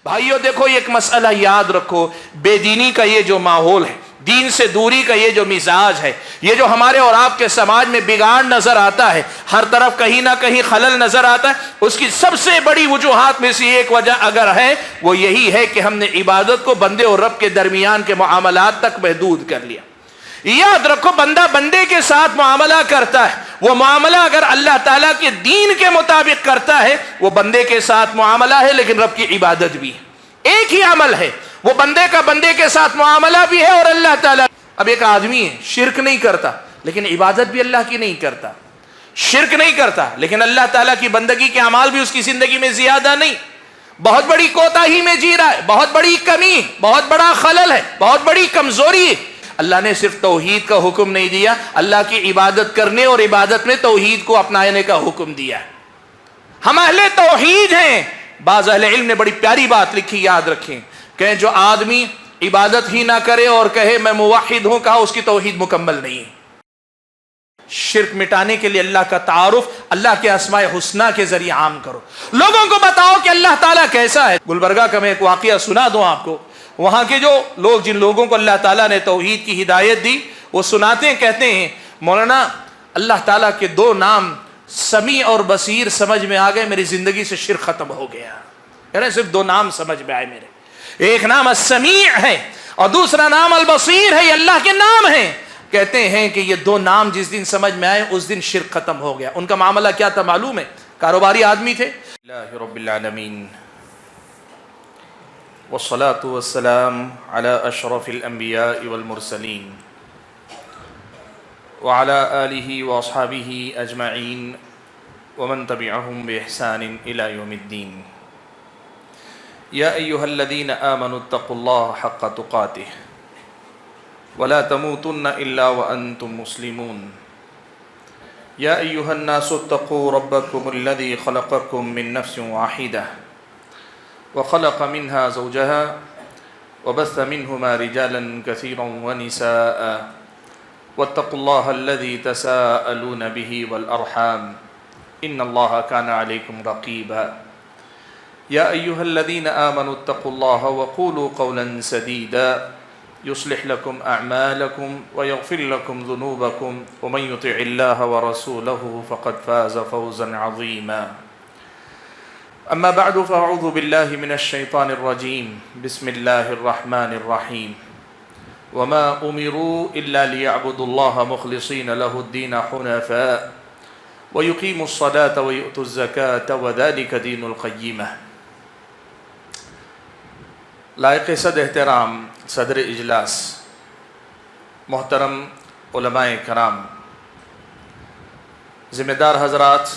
بھائیو دیکھو ایک مسئلہ یاد رکھو، بے دینی کا یہ جو ماحول ہے، دین سے دوری کا یہ جو مزاج ہے، یہ جو ہمارے اور آپ کے سماج میں بگاڑ نظر آتا ہے، ہر طرف کہیں نہ کہیں خلل نظر آتا ہے، اس کی سب سے بڑی وجوہات میں سے ایک وجہ اگر ہے وہ یہی ہے کہ ہم نے عبادت کو بندے اور رب کے درمیان کے معاملات تک محدود کر لیا۔ یاد رکھو، بندہ بندے کے ساتھ معاملہ کرتا ہے، وہ معاملہ اگر اللہ تعالیٰ کے دین کے مطابق کرتا ہے وہ بندے کے ساتھ معاملہ ہے، لیکن رب کی عبادت بھی ہے، ایک ہی عمل ہے، وہ بندے کا بندے کے ساتھ معاملہ بھی ہے اور اللہ تعالیٰ۔ اب ایک آدمی ہے شرک نہیں کرتا لیکن عبادت بھی اللہ کی نہیں کرتا، شرک نہیں کرتا لیکن اللہ تعالیٰ کی بندگی کے اعمال بھی اس کی زندگی میں زیادہ نہیں، بہت بڑی کوتاہی میں جی رہا ہے، بہت بڑی کمی، بہت بڑا خلل ہے، بہت بڑی کمزوری ہے۔ اللہ نے صرف توحید کا حکم نہیں دیا، اللہ کی عبادت کرنے اور عبادت میں توحید کو اپنانے کا حکم دیا۔ ہم اہل توحید ہیں۔ بعض اہل علم نے بڑی پیاری بات لکھی، یاد رکھیں کہ جو آدمی عبادت ہی نہ کرے اور کہے میں موحد ہوں، کہا اس کی توحید مکمل نہیں ہے۔ شرک مٹانے کے لیے اللہ کا تعارف اللہ کے اسماء حسنہ کے ذریعے عام کرو، لوگوں کو بتاؤ کہ اللہ تعالیٰ کیسا ہے۔ گلبرگہ کا میں ایک واقعہ سنا دوں آپ کو، وہاں کے جو لوگ، جن لوگوں کو اللہ تعالیٰ نے توحید کی ہدایت دی، وہ سناتے ہیں، کہتے ہیں مولانا اللہ تعالیٰ کے دو نام سمیع اور بصیر سمجھ میں آ گئے، میری زندگی سے شرک ختم ہو گیا۔ یعنی صرف دو نام سمجھ میں آئے میرے، ایک نام السمیع ہے اور دوسرا نام البصیر ہے، یہ اللہ کے نام ہیں۔ کہتے ہیں کہ یہ دو نام جس دن سمجھ میں آئے اس دن شرک ختم ہو گیا۔ ان کا معاملہ کیا تھا معلوم ہے؟ کاروباری آدمی تھے۔ اللہ رب العالمین والصلاة والسلام على اشرف الانبیاء والمرسلین وعلى آلہ واصحابہ اجمعین ومن تبعهم بإحسان الى یوم الدین۔ یا ایہا الذین آمنوا اتقوا اللہ حق تقاته ولا تموتن الا وانتم مسلمون۔ یا ایہا الناس اتقوا ربکم الذی خلقکم من نفس واحدہ وخلق منها زوجها وبث منهما رجالا كثيرا ونساء واتقوا الله الذي تساءلون به والأرحام إن الله كان عليكم رقيبا۔ يا أيها الذين آمنوا اتقوا الله وقولوا قولا سديدا يصلح لكم أعمالكم ويغفر لكم ذنوبكم ومن يطع الله ورسوله فقد فاز فوزا عظيما۔ اما بعد فاعوذ باللہ من الشیطان الرجیم، بسم اللہ الرحمن الرحیم۔ وما امروا الا لیعبدوا اللہ مخلصین لہ الدین حنفاء ویقیموا الصلاة ویؤتوا الزکاة وذلک دین القیمہ۔ لائق صد احترام صدر اجلاس، محترم علماء کرام، ذمہ دار حضرات،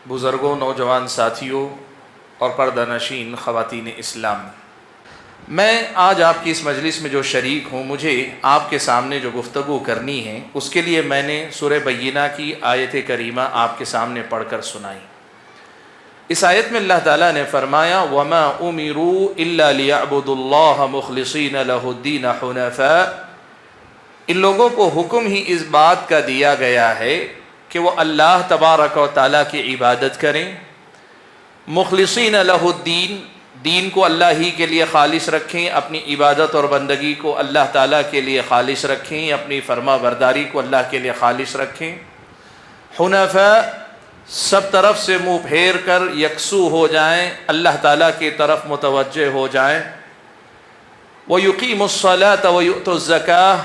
بزرگوں، نوجوان ساتھیوں اور پردہ نشین خواتین اسلام، میں آج آپ کی اس مجلس میں جو شریک ہوں، مجھے آپ کے سامنے جو گفتگو کرنی ہے اس کے لیے میں نے سورہ بینہ کی آیت کریمہ آپ کے سامنے پڑھ کر سنائی۔ اس آیت میں اللہ تعالیٰ نے فرمایا وَمَا أُمِرُوا إِلَّا لِيَعْبُدُوا اللَّهَ مُخْلِصِينَ لَهُ الدِّينَ حُنَفَاءَ۔ ان لوگوں کو حکم ہی اس بات کا دیا گیا ہے کہ وہ اللہ تبارک و تعالیٰ کی عبادت کریں، مخلصین لہ الدین، دین کو اللہ ہی کے لیے خالص رکھیں، اپنی عبادت اور بندگی کو اللہ تعالیٰ کے لیے خالص رکھیں، اپنی فرما برداری کو اللہ کے لیے خالص رکھیں، حنفاء، سب طرف سے منہ پھیر کر یکسو ہو جائیں، اللہ تعالیٰ کی طرف متوجہ ہو جائیں، وَيُقِيمُوا الصَّلَاةَ وَيُؤْتُوا الزَّكَاةَ،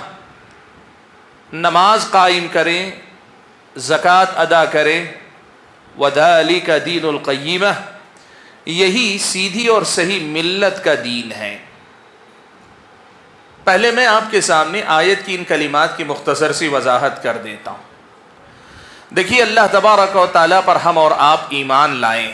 نماز قائم کریں، زکوٰۃ ادا کریں، وَذَلِكَ دِينُ الْقَيِّمَةِ، یہی سیدھی اور صحیح ملت کا دین ہے۔ پہلے میں آپ کے سامنے آیت کی ان کلمات کی مختصر سی وضاحت کر دیتا ہوں۔ دیکھیے، اللہ تبارک و تعالیٰ پر ہم اور آپ ایمان لائیں،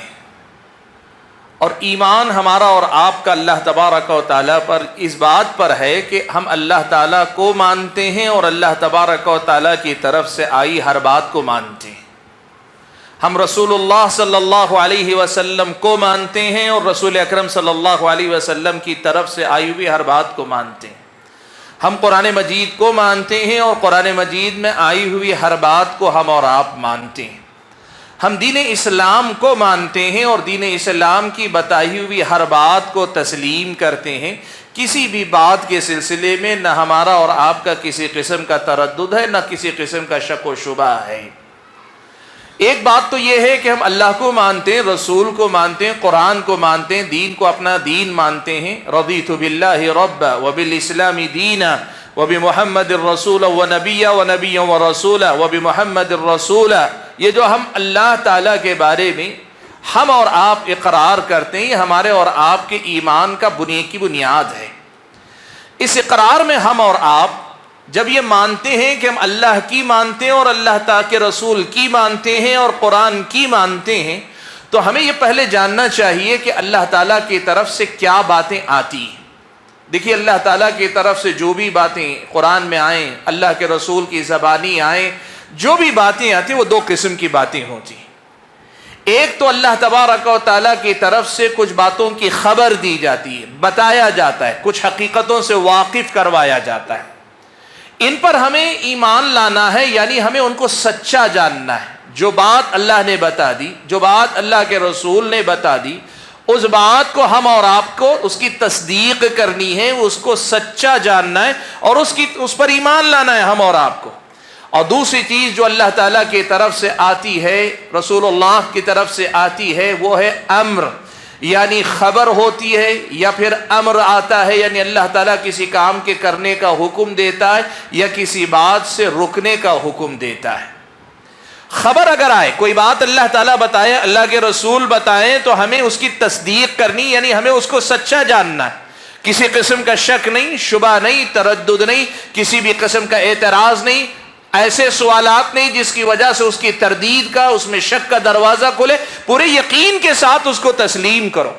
اور ایمان ہمارا اور آپ کا اللہ تبارک و تعالیٰ پر اس بات پر ہے کہ ہم اللہ تعالیٰ کو مانتے ہیں اور اللہ تبارک و تعالیٰ کی طرف سے آئی ہر بات کو مانتے ہیں۔ ہم رسول اللہ صلی اللہ علیہ وسلم کو مانتے ہیں اور رسول اکرم صلی اللہ علیہ وسلم کی طرف سے آئی ہوئی ہر بات کو مانتے ہیں۔ ہم قرآن مجید کو مانتے ہیں اور قرآن مجید میں آئی ہوئی ہر بات کو ہم اور آپ مانتے ہیں۔ ہم دین اسلام کو مانتے ہیں اور دین اسلام کی بتائی ہوئی ہر بات کو تسلیم کرتے ہیں. کسی بھی بات کے سلسلے میں نہ ہمارا اور آپ کا کسی قسم کا تردد ہے، نہ کسی قسم کا شک و شبہ ہے. ایک بات تو یہ ہے کہ ہم اللہ کو مانتے ہیں، رسول کو مانتے ہیں، قرآن کو مانتے ہیں، دین کو اپنا دین مانتے ہیں. رضیت باللہ ربا وبالاسلام دینا وبمحمد الرسول ونبیا ونبیا ورسولا وبمحمد الرسول. یہ جو ہم اللہ تعالیٰ کے بارے میں ہم اور آپ اقرار کرتے ہیں، یہ ہمارے اور آپ کے ایمان کا کی بنیاد ہے. اس اقرار میں ہم اور آپ جب یہ مانتے ہیں کہ ہم اللہ کی مانتے ہیں اور اللہ تعالیٰ کے رسول کی مانتے ہیں اور قرآن کی مانتے ہیں، تو ہمیں یہ پہلے جاننا چاہیے کہ اللہ تعالیٰ کی طرف سے کیا باتیں آتی ہیں. دیکھیے، اللہ تعالیٰ کی طرف سے جو بھی باتیں قرآن میں آئیں، اللہ کے رسول کی زبانی آئیں، جو بھی باتیں آتی ہیں وہ دو قسم کی باتیں ہوتی ہیں. ایک تو اللہ تبارک و تعالیٰ کی طرف سے کچھ باتوں کی خبر دی جاتی ہے، بتایا جاتا ہے، کچھ حقیقتوں سے واقف کروایا جاتا ہے. ان پر ہمیں ایمان لانا ہے، یعنی ہمیں ان کو سچا جاننا ہے. جو بات اللہ نے بتا دی، جو بات اللہ کے رسول نے بتا دی، اس بات کو ہم اور آپ کو اس کی تصدیق کرنی ہے، اس کو سچا جاننا ہے اور اس پر ایمان لانا ہے ہم اور آپ کو. اور دوسری چیز جو اللہ تعالیٰ کی طرف سے آتی ہے، رسول اللہ کی طرف سے آتی ہے، وہ ہے امر، یعنی خبر ہوتی ہے، یا پھر امر آتا ہے، یعنی اللہ تعالیٰ کسی کام کے کرنے کا حکم دیتا ہے یا کسی بات سے رکنے کا حکم دیتا ہے. خبر اگر آئے، کوئی بات اللہ تعالیٰ بتائے، اللہ کے رسول بتائیں، تو ہمیں اس کی تصدیق کرنی، یعنی ہمیں اس کو سچا جاننا ہے. کسی قسم کا شک نہیں، شبہ نہیں، تردد نہیں، کسی بھی قسم کا اعتراض نہیں، ایسے سوالات نہیں جس کی وجہ سے اس کی تردید کا، اس میں شک کا دروازہ کھلے. پورے یقین کے ساتھ اس کو تسلیم کرو.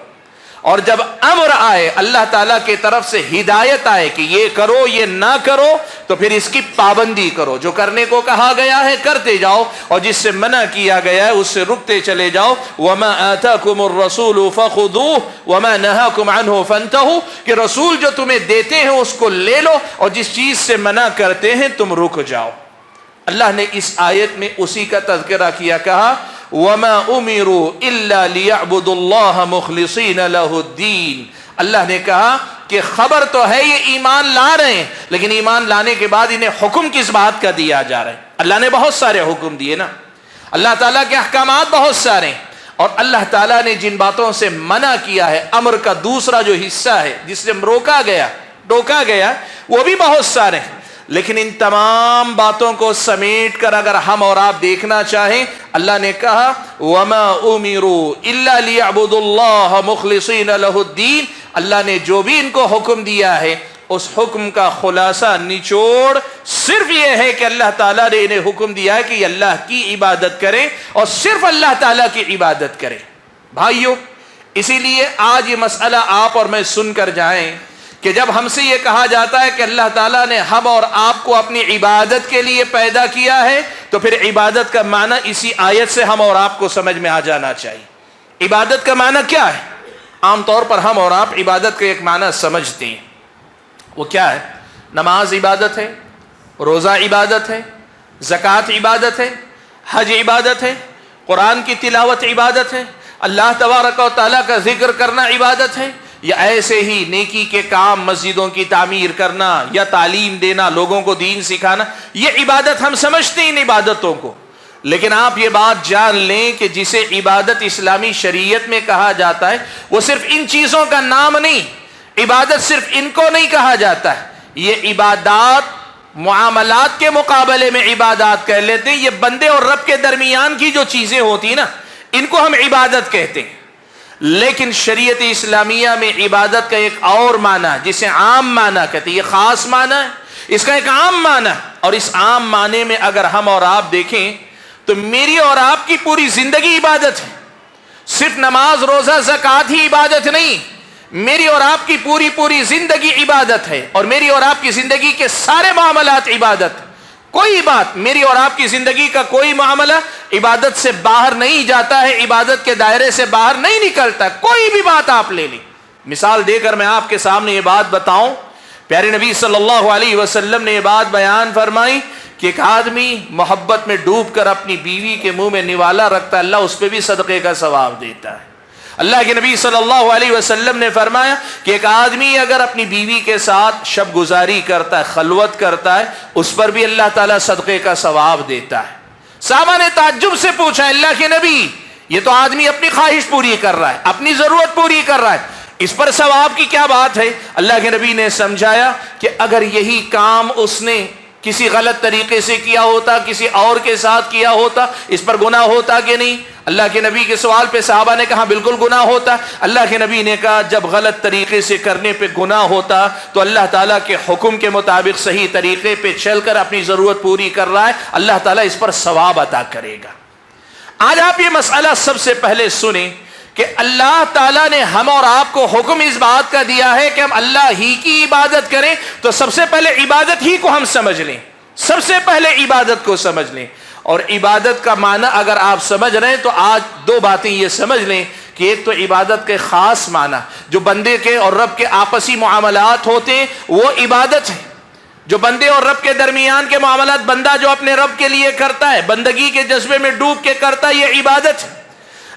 اور جب امر آئے، اللہ تعالیٰ کی طرف سے ہدایت آئے کہ یہ کرو یہ نہ کرو، تو پھر اس کی پابندی کرو. جو کرنے کو کہا گیا ہے کرتے جاؤ، اور جس سے منع کیا گیا ہے اس سے رکتے چلے جاؤ. وما آتاکم الرسول فخذوہ وما نہاکم عنہ فانتہوا، کہ رسول جو تمہیں دیتے ہیں اس کو لے لو، اور جس چیز سے منع کرتے ہیں تم رک جاؤ. اللہ نے اس آیت میں اسی کا تذکرہ کیا، کہا وَمَا أُمِرُوا إِلَّا لِيَعْبُدُوا اللَّهَ مُخْلِصِينَ لَهُ الدِّينَ. اللہ نے کہا کہ خبر تو ہے یہ ایمان لا رہے ہیں، لیکن ایمان لانے کے بعد انہیں حکم کس بات کا دیا جا رہا ہے؟ اللہ نے بہت سارے حکم دیے نا، اللہ تعالیٰ کے احکامات بہت سارے ہیں، اور اللہ تعالیٰ نے جن باتوں سے منع کیا ہے، امر کا دوسرا جو حصہ ہے جس سے روکا گیا وہ بھی بہت سارے ہیں. لیکن ان تمام باتوں کو سمیٹ کر اگر ہم اور آپ دیکھنا چاہیں، اللہ نے کہا وَمَا أُمِرُوا إِلَّا لِيَعْبُدُوا اللَّهَ مُخْلِصِينَ لَهُ الدِّينَ. اللہ نے جو بھی ان کو حکم دیا ہے، اس حکم کا خلاصہ نچوڑ صرف یہ ہے کہ اللہ تعالیٰ نے انہیں حکم دیا ہے کہ یہ اللہ کی عبادت کریں اور صرف اللہ تعالیٰ کی عبادت کریں. بھائیو، اسی لیے آج یہ مسئلہ آپ اور میں سن کر جائیں کہ جب ہم سے یہ کہا جاتا ہے کہ اللہ تعالیٰ نے ہم اور آپ کو اپنی عبادت کے لیے پیدا کیا ہے، تو پھر عبادت کا معنی اسی آیت سے ہم اور آپ کو سمجھ میں آ جانا چاہیے. عبادت کا معنی کیا ہے؟ عام طور پر ہم اور آپ عبادت کا ایک معنی سمجھتے ہیں. وہ کیا ہے؟ نماز عبادت ہے، روزہ عبادت ہے، زکوٰۃ عبادت ہے، حج عبادت ہے، قرآن کی تلاوت عبادت ہے، اللہ تبارک و تعالیٰ کا ذکر کرنا عبادت ہے، یا ایسے ہی نیکی کے کام، مسجدوں کی تعمیر کرنا یا تعلیم دینا، لوگوں کو دین سکھانا، یہ عبادت ہم سمجھتے ہیں ان عبادتوں کو. لیکن آپ یہ بات جان لیں کہ جسے عبادت اسلامی شریعت میں کہا جاتا ہے وہ صرف ان چیزوں کا نام نہیں، عبادت صرف ان کو نہیں کہا جاتا ہے. یہ عبادات معاملات کے مقابلے میں عبادات کہہ لیتے ہیں. یہ بندے اور رب کے درمیان کی جو چیزیں ہوتی ہیں نا، ان کو ہم عبادت کہتے ہیں. لیکن شریعت اسلامیہ میں عبادت کا ایک اور معنی جسے عام معنی کہتے ہیں، یہ خاص معنی ہے، اس کا ایک عام معنی، اور اس عام معنی میں اگر ہم اور آپ دیکھیں تو میری اور آپ کی پوری زندگی عبادت ہے. صرف نماز روزہ زکوٰۃ ہی عبادت نہیں، میری اور آپ کی پوری زندگی عبادت ہے، اور میری اور آپ کی زندگی کے سارے معاملات عبادت. کوئی بات، میری اور آپ کی زندگی کا کوئی معاملہ عبادت سے باہر نہیں جاتا ہے، عبادت کے دائرے سے باہر نہیں نکلتا. کوئی بھی بات آپ لے لیں. مثال دے کر میں آپ کے سامنے یہ بات بتاؤں، پیارے نبی صلی اللہ علیہ وسلم نے یہ بات بیان فرمائی کہ ایک آدمی محبت میں ڈوب کر اپنی بیوی کے منہ میں نوالا رکھتا ہے، اللہ اس پہ بھی صدقے کا ثواب دیتا ہے۔ اللہ کے نبی صلی اللہ علیہ وسلم نے فرمایا کہ ایک آدمی اگر اپنی بیوی کے ساتھ شب گزاری کرتا ہے، خلوت کرتا ہے، اس پر بھی اللہ تعالیٰ صدقے کا ثواب دیتا ہے۔ صحابہ نے تعجب سے پوچھا، اللہ کے نبی یہ تو آدمی اپنی خواہش پوری کر رہا ہے، اپنی ضرورت پوری کر رہا ہے، اس پر ثواب کی کیا بات ہے؟ اللہ کے نبی نے سمجھایا کہ اگر یہی کام اس نے کسی غلط طریقے سے کیا ہوتا، کسی اور کے ساتھ کیا ہوتا، اس پر گناہ ہوتا کہ نہیں؟ اللہ کے نبی کے سوال پہ صحابہ نے کہا بالکل گناہ ہوتا۔ اللہ کے نبی نے کہا جب غلط طریقے سے کرنے پہ گناہ ہوتا تو اللہ تعالیٰ کے حکم کے مطابق صحیح طریقے پہ چل کر اپنی ضرورت پوری کر رہا ہے، اللہ تعالیٰ اس پر ثواب عطا کرے گا۔ آج آپ یہ مسئلہ سب سے پہلے سنیں کہ اللہ تعالیٰ نے ہم اور آپ کو حکم اس بات کا دیا ہے کہ ہم اللہ ہی کی عبادت کریں، تو سب سے پہلے عبادت ہی کو ہم سمجھ لیں، سب سے پہلے عبادت کو سمجھ لیں۔ اور عبادت کا معنی اگر آپ سمجھ رہے ہیں تو آج دو باتیں یہ سمجھ لیں کہ ایک تو عبادت کے خاص معنی جو بندے کے اور رب کے آپسی معاملات ہوتے ہیں وہ عبادت ہے، جو بندے اور رب کے درمیان کے معاملات بندہ جو اپنے رب کے لیے کرتا ہے، بندگی کے جذبے میں ڈوب کے کرتا ہے، یہ عبادت ہے۔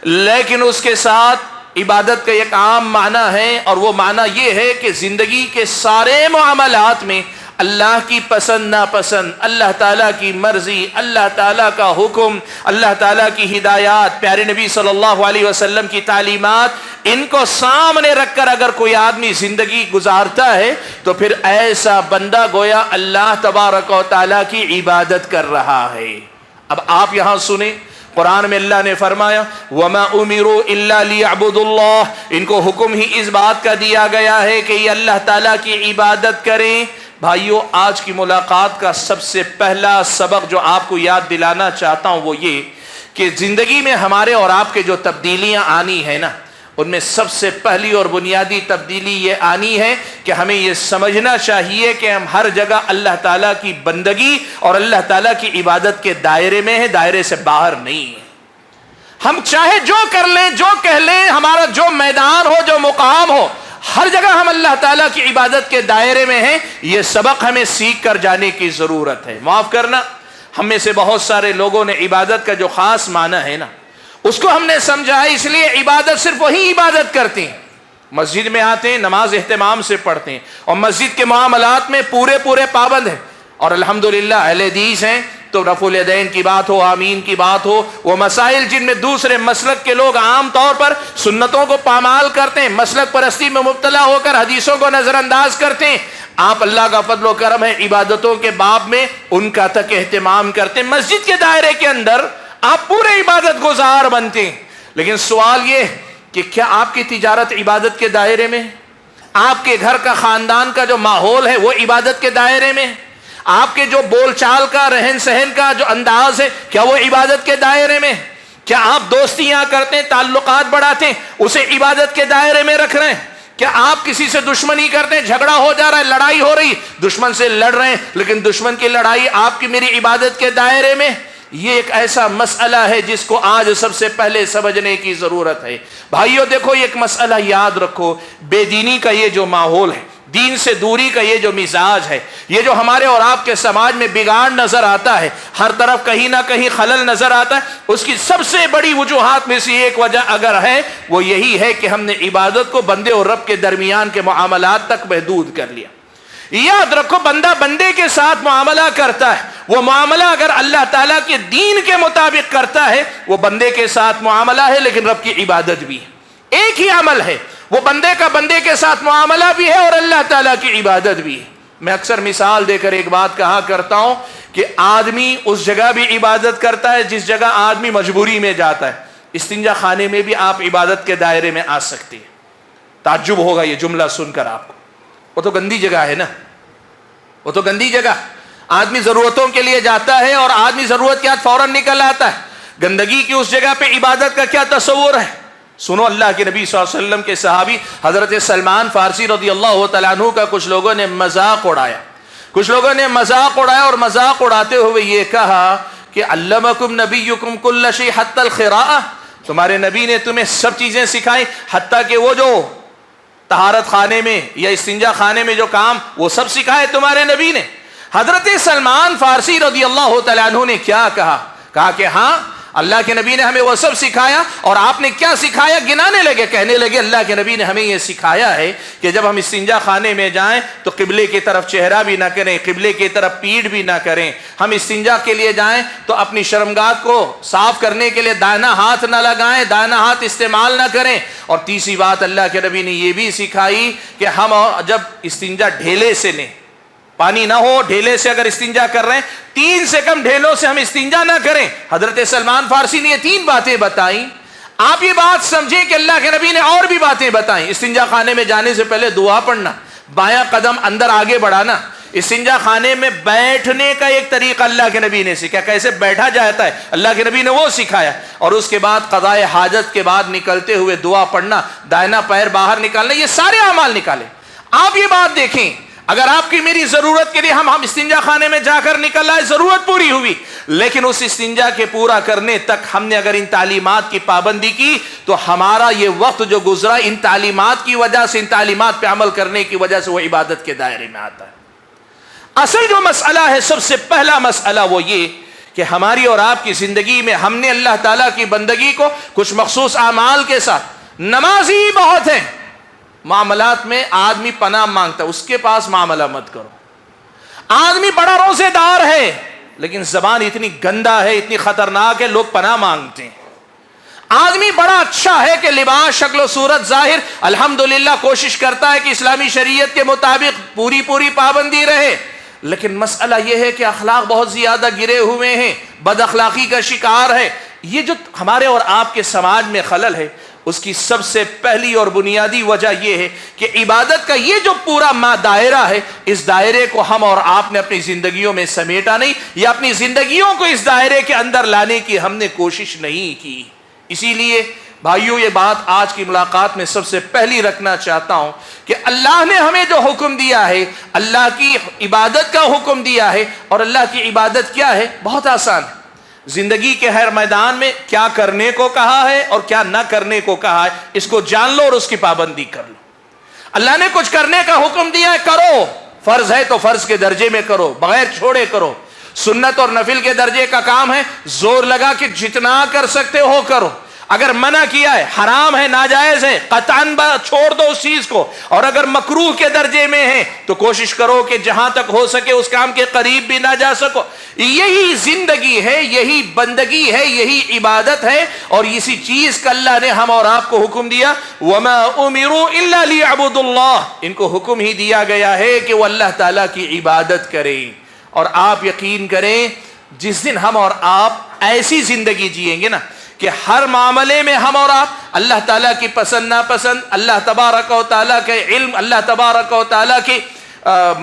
لیکن اس کے ساتھ عبادت کا ایک عام معنی ہے، اور وہ معنی یہ ہے کہ زندگی کے سارے معاملات میں اللہ کی پسند ناپسند، اللہ تعالیٰ کی مرضی، اللہ تعالیٰ کا حکم، اللہ تعالیٰ کی ہدایات، پیارے نبی صلی اللہ علیہ وسلم کی تعلیمات، ان کو سامنے رکھ کر اگر کوئی آدمی زندگی گزارتا ہے تو پھر ایسا بندہ گویا اللہ تبارک و تعالیٰ کی عبادت کر رہا ہے۔ اب آپ یہاں سنیں، قرآن میں اللہ نے فرمایا وَمَا أُمِرُوا إِلَّا لِيَعْبُدُوا اللَّهِ، ان کو حکم ہی اس بات کا دیا گیا ہے کہ یہ اللہ تعالیٰ کی عبادت کریں۔ بھائیو، آج کی ملاقات کا سب سے پہلا سبق جو آپ کو یاد دلانا چاہتا ہوں وہ یہ کہ زندگی میں ہمارے اور آپ کے جو تبدیلیاں آنی ہیں نا، ان میں سب سے پہلی اور بنیادی تبدیلی یہ آنی ہے کہ ہمیں یہ سمجھنا چاہیے کہ ہم ہر جگہ اللہ تعالیٰ کی بندگی اور اللہ تعالیٰ کی عبادت کے دائرے میں ہیں، دائرے سے باہر نہیں ہیں۔ ہم چاہے جو کر لیں، جو کہہ لیں، ہمارا جو میدان ہو، جو مقام ہو، ہر جگہ ہم اللہ تعالیٰ کی عبادت کے دائرے میں ہیں۔ یہ سبق ہمیں سیکھ کر جانے کی ضرورت ہے۔ معاف کرنا، ہم میں سے بہت سارے لوگوں نے عبادت کا جو خاص معنی ہے نا اس کو ہم نے سمجھا ہے، اس لیے عبادت صرف وہی عبادت کرتے ہیں، مسجد میں آتے ہیں، نماز اہتمام سے پڑھتے ہیں اور مسجد کے معاملات میں پورے پابند ہیں، اور الحمدللہ اہل حدیث ہیں تو رفع الیدین کی بات ہو، آمین کی بات ہو، وہ مسائل جن میں دوسرے مسلک کے لوگ عام طور پر سنتوں کو پامال کرتے ہیں، مسلک پرستی میں مبتلا ہو کر حدیثوں کو نظر انداز کرتے ہیں، آپ اللہ کا فضل و کرم ہے عبادتوں کے باب میں ان کا تک اہتمام کرتے ہیں۔ مسجد کے دائرے کے اندر آپ پورے عبادت گزار بنتے ہیں، لیکن سوال یہ کہ کیا آپ کی تجارت عبادت کے دائرے میں، آپ کے گھر کا خاندان کا جو ماحول ہے وہ عبادت کے دائرے میں، آپ کے جو بول چال کا، رہن سہن کا جو انداز ہے کیا وہ عبادت کے دائرے میں، کیا آپ دوستیاں کرتے ہیں، تعلقات بڑھاتے ہیں، اسے عبادت کے دائرے میں رکھ رہے ہیں، کیا آپ کسی سے دشمنی کرتے ہیں، جھگڑا ہو جا رہا ہے، لڑائی ہو رہی، دشمن سے لڑ رہے ہیں لیکن دشمن کی لڑائی آپ کی میری عبادت کے دائرے میں؟ یہ ایک ایسا مسئلہ ہے جس کو آج سب سے پہلے سمجھنے کی ضرورت ہے۔ بھائیو دیکھو، ایک مسئلہ یاد رکھو، بے دینی کا یہ جو ماحول ہے، دین سے دوری کا یہ جو مزاج ہے، یہ جو ہمارے اور آپ کے سماج میں بگاڑ نظر آتا ہے، ہر طرف کہیں نہ کہیں خلل نظر آتا ہے، اس کی سب سے بڑی وجوہات میں سے ایک وجہ اگر ہے وہ یہی ہے کہ ہم نے عبادت کو بندے اور رب کے درمیان کے معاملات تک محدود کر لیا۔ یاد رکھو، بندہ بندے کے ساتھ معاملہ کرتا ہے، وہ معاملہ اگر اللہ تعالیٰ کے دین کے مطابق کرتا ہے وہ بندے کے ساتھ معاملہ ہے لیکن رب کی عبادت بھی ہے، ایک ہی عمل ہے، وہ بندے کا بندے کے ساتھ معاملہ بھی ہے اور اللہ تعالیٰ کی عبادت بھی ہے۔ میں اکثر مثال دے کر ایک بات کہا کرتا ہوں کہ آدمی اس جگہ بھی عبادت کرتا ہے جس جگہ آدمی مجبوری میں جاتا ہے۔ استنجا خانے میں بھی آپ عبادت کے دائرے میں آ سکتے ہیں۔ تعجب ہوگا یہ جملہ سن کر آپ کو، وہ تو گندی جگہ ہے نا، وہ تو گندی جگہ، آدمی ضرورتوں کے لیے جاتا ہے اور آدمی ضرورت کے بعد فوراً نکل آتا ہے، گندگی کی اس جگہ پہ عبادت کا کیا تصور ہے؟ سنو، اللہ کے نبی صلی اللہ علیہ وسلم کے صحابی حضرت سلمان فارسی رضی اللہ تعالیٰ عنہ کا کچھ لوگوں نے مذاق اڑایا اور مذاق اڑاتے ہوئے یہ کہا کہ علمکم نبیکم کل شیء حتی القراءۃ، تمہارے نبی نے تمہیں سب چیزیں سکھائیں حتیٰ کہ وہ جو طہارت خانے میں یا استنجا خانے میں جو کام وہ سب سکھائے تمہارے نبی نے۔ حضرت سلمان فارسی رضی اللہ تعالیٰ عنہ نے کیا کہا کہ ہاں اللہ کے نبی نے ہمیں وہ سب سکھایا. اور آپ نے کیا سکھایا؟ گنانے لگے, کہنے لگے اللہ کے نبی نے ہمیں یہ سکھایا ہے کہ جب ہم استنجا خانے میں جائیں تو قبلے کی طرف چہرہ بھی نہ کریں, قبلے کی طرف پیٹھ بھی نہ کریں. ہم استنجا کے لیے جائیں تو اپنی شرمگاہ کو صاف کرنے کے لیے دائنا ہاتھ نہ لگائیں, دائنا ہاتھ استعمال نہ کریں. اور تیسری بات اللہ کے نبی نے یہ بھی سکھائی کہ ہم جب استنجا ڈھیلے سے لیں, پانی نہ ہو, ڈھیلے سے اگر استنجا کر رہے ہیں 3 سے کم ڈھیلوں سے ہم استنجا نہ کریں. حضرت سلمان فارسی نے یہ 3 باتیں بتائیں. آپ یہ بات سمجھیں کہ اللہ کے نبی نے اور بھی باتیں بتائیں. استنجا خانے میں جانے سے پہلے دعا پڑھنا, بایاں قدم اندر آگے بڑھانا, استنجا خانے میں بیٹھنے کا ایک طریقہ اللہ کے نبی نے سکھایا, کیسے بیٹھا جاتا ہے اللہ کے نبی نے وہ سکھایا. اور اس کے بعد قضاء حاجت کے بعد نکلتے ہوئے دعا پڑھنا, دائنا پیر باہر نکالنا, یہ سارے اعمال نکالیں. آپ یہ بات دیکھیں, اگر آپ کی میری ضرورت کے لیے ہم استنجا خانے میں جا کر نکل آئے, ضرورت پوری ہوئی, لیکن اس استنجا کے پورا کرنے تک ہم نے اگر ان تعلیمات کی پابندی کی تو ہمارا یہ وقت جو گزرا ان تعلیمات کی وجہ سے, ان تعلیمات پہ عمل کرنے کی وجہ سے وہ عبادت کے دائرے میں آتا ہے. اصل جو مسئلہ ہے, سب سے پہلا مسئلہ وہ یہ کہ ہماری اور آپ کی زندگی میں ہم نے اللہ تعالیٰ کی بندگی کو کچھ مخصوص اعمال کے ساتھ, نمازی بہت ہیں, معاملات میں آدمی پناہ مانگتا ہے, اس کے پاس معاملہ مت کرو. آدمی بڑا روزے دار ہے لیکن زبان اتنی گندا ہے, اتنی خطرناک ہے, لوگ پناہ مانگتے ہیں. آدمی بڑا اچھا ہے کہ لباس, شکل و صورت, ظاہر الحمدللہ کوشش کرتا ہے کہ اسلامی شریعت کے مطابق پوری پابندی رہے, لیکن مسئلہ یہ ہے کہ اخلاق بہت زیادہ گرے ہوئے ہیں, بد اخلاقی کا شکار ہے. یہ جو ہمارے اور آپ کے سماج میں خلل ہے, اس کی سب سے پہلی اور بنیادی وجہ یہ ہے کہ عبادت کا یہ جو پورا دائرہ ہے, اس دائرے کو ہم اور آپ نے اپنی زندگیوں میں سمیٹا نہیں, یا اپنی زندگیوں کو اس دائرے کے اندر لانے کی ہم نے کوشش نہیں کی. اسی لیے بھائیوں, یہ بات آج کی ملاقات میں سب سے پہلی رکھنا چاہتا ہوں کہ اللہ نے ہمیں جو حکم دیا ہے, اللہ کی عبادت کا حکم دیا ہے, اور اللہ کی عبادت کیا ہے؟ بہت آسان ہے. زندگی کے ہر میدان میں کیا کرنے کو کہا ہے اور کیا نہ کرنے کو کہا ہے, اس کو جان لو اور اس کی پابندی کر لو. اللہ نے کچھ کرنے کا حکم دیا ہے, کرو. فرض ہے تو فرض کے درجے میں کرو, بغیر چھوڑے کرو. سنت اور نفل کے درجے کا کام ہے, زور لگا کہ جتنا کر سکتے ہو کرو. اگر منع کیا ہے, حرام ہے, ناجائز ہے, قطعاً چھوڑ دو اس چیز کو. اور اگر مکروہ کے درجے میں ہے تو کوشش کرو کہ جہاں تک ہو سکے اس کام کے قریب بھی نہ جا سکو. یہی زندگی ہے, یہی بندگی ہے, یہی عبادت ہے, اور اسی چیز کا اللہ نے ہم اور آپ کو حکم دیا. وَمَا أُمِرُوا إِلَّا لِيَعْبُدُوا اللَّهِ, ان کو حکم ہی دیا گیا ہے کہ وہ اللہ تعالیٰ کی عبادت کریں. اور آپ یقین کریں, جس دن ہم اور آپ ایسی زندگی جئیں گے نا کہ ہر معاملے میں ہم اور آپ اللہ تعالیٰ کی پسند ناپسند, اللہ تبارک و تعالیٰ کے علم, اللہ تبارک و تعالیٰ کی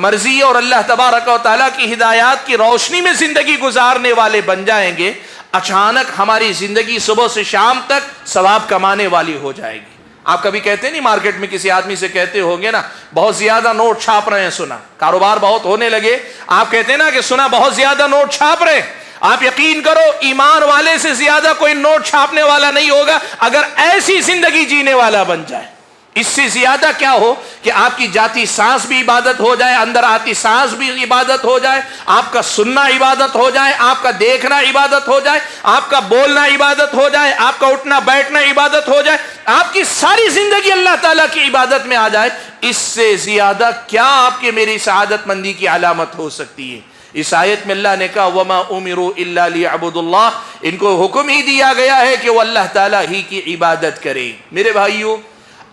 مرضی اور اللہ تبارک و تعالیٰ کی ہدایات کی روشنی میں زندگی گزارنے والے بن جائیں گے, اچانک ہماری زندگی صبح سے شام تک ثواب کمانے والی ہو جائے گی. آپ کبھی کہتے نہیں, مارکیٹ میں کسی آدمی سے کہتے ہوں گے نا, بہت زیادہ نوٹ چھاپ رہے ہیں, سنا کاروبار بہت ہونے لگے, آپ کہتے ہیں نا کہ سنا بہت زیادہ نوٹ چھاپ رہے ہیں. آپ یقین کرو, ایمان والے سے زیادہ کوئی نوٹ چھاپنے والا نہیں ہوگا اگر ایسی زندگی جینے والا بن جائے. اس سے زیادہ کیا ہو کہ آپ کی جاتی سانس بھی عبادت ہو جائے, اندر آتی سانس بھی عبادت ہو جائے, آپ کا سننا عبادت ہو جائے, آپ کا دیکھنا عبادت ہو جائے, آپ کا بولنا عبادت ہو جائے, آپ کا اٹھنا بیٹھنا عبادت ہو جائے, آپ کی ساری زندگی اللہ تعالیٰ کی عبادت میں آ جائے. اس سے زیادہ کیا آپ کے میری سعادت مندی کی علامت ہو سکتی ہے؟ اس آیت میں اللہ نے کہا وَمَا أُمِرُوا إِلَّا لِيَعْبُدُوا اللَّهِ, ان کو حکم ہی دیا گیا ہے کہ وہ اللہ تعالیٰ ہی کی عبادت کریں. میرے بھائیوں,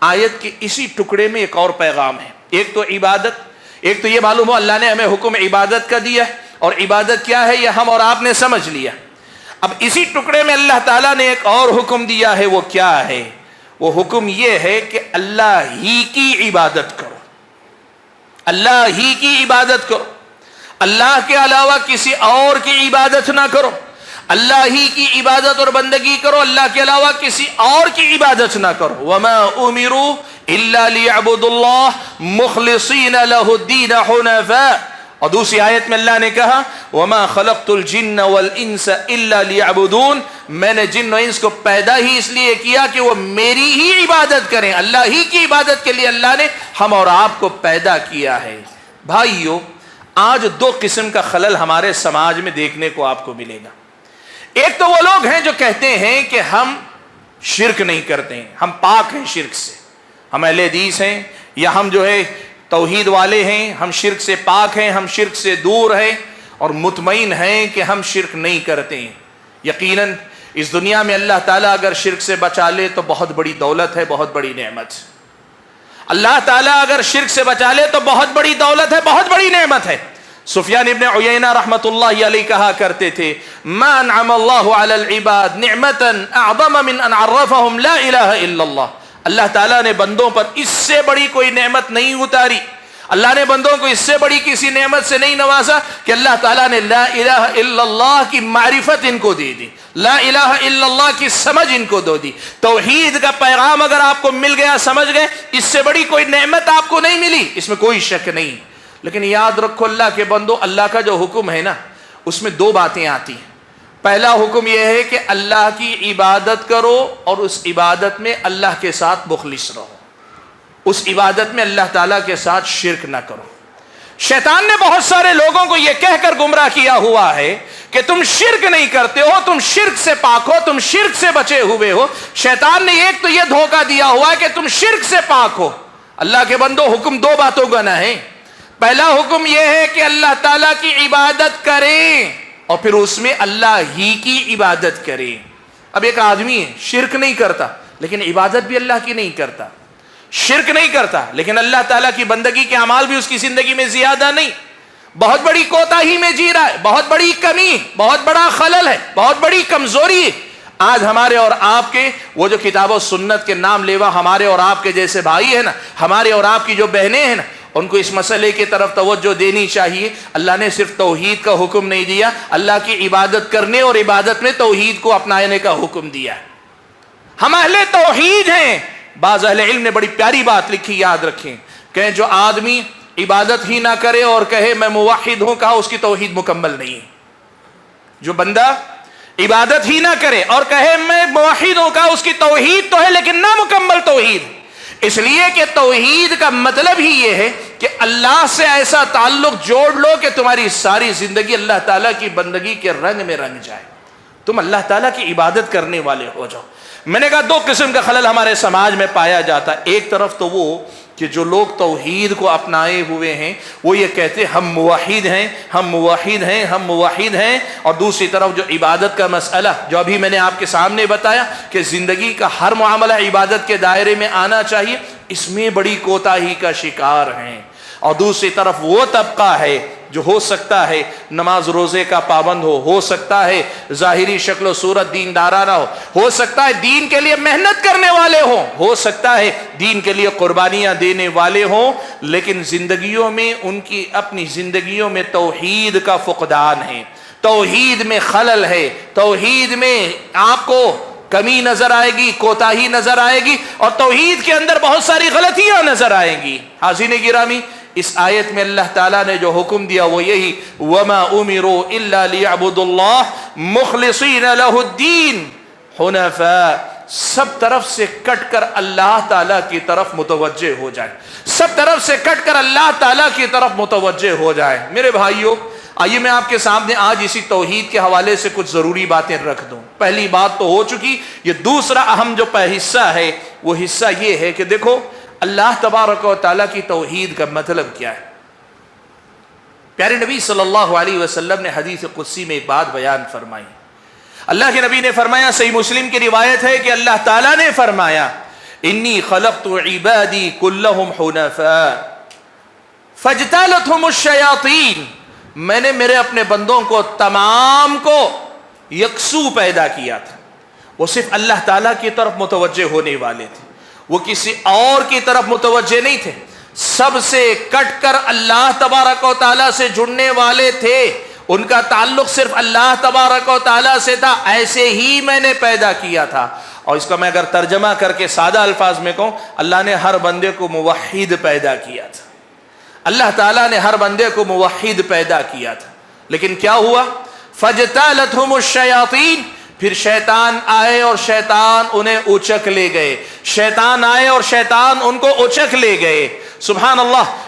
آیت کے اسی ٹکڑے میں ایک اور پیغام ہے. ایک تو عبادت, ایک تو یہ معلوم ہو اللہ نے ہمیں حکم عبادت کا دیا ہے, اور عبادت کیا ہے یہ ہم اور آپ نے سمجھ لیا. اب اسی ٹکڑے میں اللہ تعالیٰ نے ایک اور حکم دیا ہے. وہ کیا ہے؟ وہ حکم یہ ہے کہ اللہ ہی کی عبادت کرو, اللہ ہی کی عبادت کرو, اللہ کے علاوہ کسی اور کی عبادت نہ کرو. اللہ ہی کی عبادت اور بندگی کرو, اللہ کے علاوہ کسی اور کی عبادت نہ کرو. وَمَا أُمِرُوا إِلَّا لِيَعْبُدُوا اللَّهَ مُخْلِصِينَ لَهُ الدِّينَ حُنَفَاءَ. اور دوسری آیت میں اللہ نے کہا وَمَا خَلَقْتُ الْجِنَّ وَالْإِنسَ إِلَّا لِيَعْبُدُونَ, میں نے جن و انس کو پیدا ہی اس لیے کیا کہ وہ میری ہی عبادت کریں. اللہ ہی کی عبادت کے لیے اللہ نے ہم اور آپ کو پیدا کیا ہے. بھائیو, آج دو قسم کا خلل ہمارے سماج میں دیکھنے کو آپ کو ملے گا. ایک تو وہ لوگ ہیں جو کہتے ہیں کہ ہم شرک نہیں کرتے ہیں, ہم پاک ہیں شرک سے, ہم اہل حدیث ہیں یا ہم جو ہے توحید والے ہیں, ہم شرک سے پاک ہیں, ہم شرک سے دور ہیں اور مطمئن ہیں کہ ہم شرک نہیں کرتے ہیں. یقیناً اس دنیا میں اللہ تعالیٰ اگر شرک سے بچا لے تو بہت بڑی دولت ہے, بہت بڑی نعمت. اللہ تعالیٰ اگر شرک سے بچا لے تو بہت بڑی دولت ہے, بہت بڑی نعمت ہے. سفیان ابن عیینہ رحمۃ اللہ علیہ کہا کرتے تھے, ما انعم اللہ علی العباد نعمتا اعظم من ان عرفهم لا الہ الا اللہ. اللہ تعالیٰ نے بندوں پر اس سے بڑی کوئی نعمت نہیں اتاری, اللہ نے بندوں کو اس سے بڑی کسی نعمت سے نہیں نوازا کہ اللہ تعالیٰ نے لا الہ الا اللہ کی معرفت ان کو دے دی, لا الہ الا اللہ کی سمجھ ان کو دے دی. توحید کا پیغام اگر آپ کو مل گیا, سمجھ گئے, اس سے بڑی کوئی نعمت آپ کو نہیں ملی, اس میں کوئی شک نہیں. لیکن یاد رکھو اللہ کے بندو, اللہ کا جو حکم ہے نا اس میں دو باتیں آتی ہیں. پہلا حکم یہ ہے کہ اللہ کی عبادت کرو اور اس عبادت میں اللہ کے ساتھ مخلص رہو, اس عبادت میں اللہ تعالیٰ کے ساتھ شرک نہ کرو. شیطان نے بہت سارے لوگوں کو یہ کہہ کر گمراہ کیا ہوا ہے کہ تم شرک نہیں کرتے ہو, تم شرک سے پاک ہو, تم شرک سے بچے ہوئے ہو. شیطان نے ایک تو یہ دھوکہ دیا ہوا ہے کہ تم شرک سے پاک ہو. اللہ کے بندو حکم دو باتوں کا نہ ہے. پہلا حکم یہ ہے کہ اللہ تعالیٰ کی عبادت کریں اور پھر اس میں اللہ ہی کی عبادت کریں. اب ایک آدمی ہے شرک نہیں کرتا لیکن عبادت بھی اللہ کی نہیں کرتا, شرک نہیں کرتا لیکن اللہ تعالیٰ کی بندگی کے اعمال بھی اس کی زندگی میں زیادہ نہیں, بہت بڑی کوتاہی میں جی رہا ہے, بہت بڑی کمی, بہت بڑا خلل ہے, بہت بڑی کمزوری ہے. آج ہمارے اور آپ کے وہ جو کتاب و سنت کے نام لیوا ہمارے اور آپ کے جیسے بھائی ہیں نا, ہمارے اور آپ کی جو بہنیں ہیں نا, ان کو اس مسئلے کی طرف توجہ دینی چاہیے. اللہ نے صرف توحید کا حکم نہیں دیا, اللہ کی عبادت کرنے اور عبادت میں توحید کو اپنانے کا حکم دیا. ہم اہل توحید ہیں. بعض اہل علم نے بڑی پیاری بات لکھی, یاد رکھیں, کہ جو آدمی عبادت ہی نہ کرے اور کہے میں موحد ہوں, کہا اس کی توحید مکمل نہیں ہے. جو بندہ عبادت ہی نہ کرے اور کہے میں موحد ہوں, کہا اس کی توحید تو ہے لیکن نہ مکمل توحید. اس لیے کہ توحید کا مطلب ہی یہ ہے کہ اللہ سے ایسا تعلق جوڑ لو کہ تمہاری ساری زندگی اللہ تعالیٰ کی بندگی کے رنگ میں رنگ جائے, تم اللہ تعالیٰ کی عبادت کرنے والے ہو جاؤ. میں نے کہا دو قسم کا خلل ہمارے سماج میں پایا جاتا ہے. ایک طرف تو وہ کہ جو لوگ توحید کو اپنائے ہوئے ہیں وہ یہ کہتے ہم موحد ہیں, ہم موحد ہیں, ہم موحد ہیں, اور دوسری طرف جو عبادت کا مسئلہ جو ابھی میں نے آپ کے سامنے بتایا کہ زندگی کا ہر معاملہ عبادت کے دائرے میں آنا چاہیے, اس میں بڑی کوتاہی کا شکار ہیں. اور دوسری طرف وہ طبقہ ہے جو ہو سکتا ہے نماز روزے کا پابند ہو سکتا ہے ظاہری شکل و صورت دیندارانہ ہو سکتا ہے دین کے لیے محنت کرنے والے ہو سکتا ہے دین کے لیے قربانیاں دینے والے ہوں, لیکن زندگیوں میں ان کی اپنی زندگیوں میں توحید کا فقدان ہے, توحید میں خلل ہے, توحید میں آپ کو کمی نظر آئے گی, کوتاہی نظر آئے گی, اور توحید کے اندر بہت ساری غلطیاں نظر آئیں گی. حاضرین گرامی, اس آیت میں اللہ تعالیٰ نے جو حکم دیا وہ یہی, وَمَا أُمِرُوا إِلَّا لِيَعْبُدُوا اللَّهَ مُخْلِصِينَ لَهُ الدِّينَ حُنَفَاءَ. سب طرف سے کٹ کر اللہ تعالیٰ کی طرف متوجہ ہو جائے, سب طرف سے کٹ کر اللہ تعالیٰ کی طرف متوجہ ہو جائے. میرے بھائیوں, آئیے میں آپ کے سامنے آج اسی توحید کے حوالے سے کچھ ضروری باتیں رکھ دوں. پہلی بات تو ہو چکی, یہ دوسرا اہم جو حصہ ہے وہ حصہ یہ ہے کہ دیکھو اللہ تبارک و تعالیٰ کی توحید کا مطلب کیا ہے. پیارے نبی صلی اللہ علیہ وسلم نے حدیث قدسی میں ایک بات بیان فرمائی. اللہ کے نبی نے فرمایا, صحیح مسلم کی روایت ہے کہ اللہ تعالیٰ نے فرمایا, انی خلقت عبادی کلہم حنفاء فاجتالتہم الشیاطین. میں نے میرے اپنے بندوں کو تمام کو یکسو پیدا کیا تھا, وہ صرف اللہ تعالیٰ کی طرف متوجہ ہونے والے تھے, وہ کسی اور کی طرف متوجہ نہیں تھے, سب سے کٹ کر اللہ تبارک و تعالیٰ سے جڑنے والے تھے, ان کا تعلق صرف اللہ تبارک و تعالیٰ سے تھا. ایسے ہی میں نے پیدا کیا تھا. اور اس کا میں اگر ترجمہ کر کے سادہ الفاظ میں کہوں, اللہ نے ہر بندے کو موحد پیدا کیا تھا, اللہ تعالیٰ نے ہر بندے کو موحد پیدا کیا تھا. لیکن کیا ہوا, فجتالتہم الشیاطین, پھر شیطان آئے اور شیطان انہیں اچک لے گئے, شیطان آئے اور شیطان ان کو اچک لے گئے. سبحان اللہ,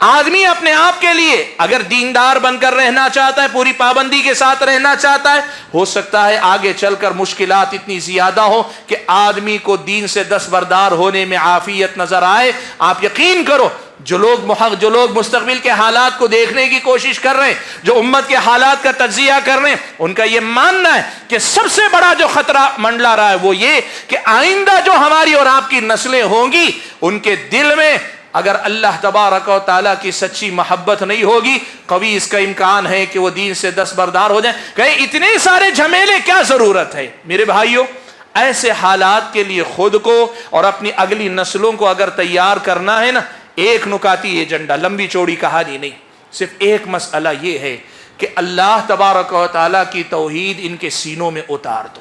آدمی اپنے آپ کے لیے اگر دیندار بن کر رہنا چاہتا ہے، پوری پابندی کے ساتھ رہنا چاہتا ہے، ہو سکتا ہے آگے چل کر مشکلات اتنی زیادہ ہو کہ آدمی کو دین سے دستبردار ہونے میں عافیت نظر آئے۔ آپ یقین کرو، جو لوگ مستقبل کے حالات کو دیکھنے کی کوشش کر رہے ہیں، جو امت کے حالات کا تجزیہ کر رہے ہیں، ان کا یہ ماننا ہے کہ سب سے بڑا جو خطرہ منڈلا رہا ہے وہ یہ کہ آئندہ جو ہماری اور آپ کی نسلیں ہوں گی، ان کے دل میں اگر اللہ تبارک و تعالیٰ کی سچی محبت نہیں ہوگی، کبھی اس کا امکان ہے کہ وہ دین سے دستبردار ہو جائیں۔ کہیں اتنے سارے جھمیلے کیا ضرورت ہے؟ میرے بھائیوں، ایسے حالات کے لیے خود کو اور اپنی اگلی نسلوں کو اگر تیار کرنا ہے نا، ایک نکاتی ایجنڈا، لمبی چوڑی کہانی نہیں، صرف ایک مسئلہ یہ ہے کہ اللہ تبارک و تعالیٰ کی توحید ان کے سینوں میں اتار دو۔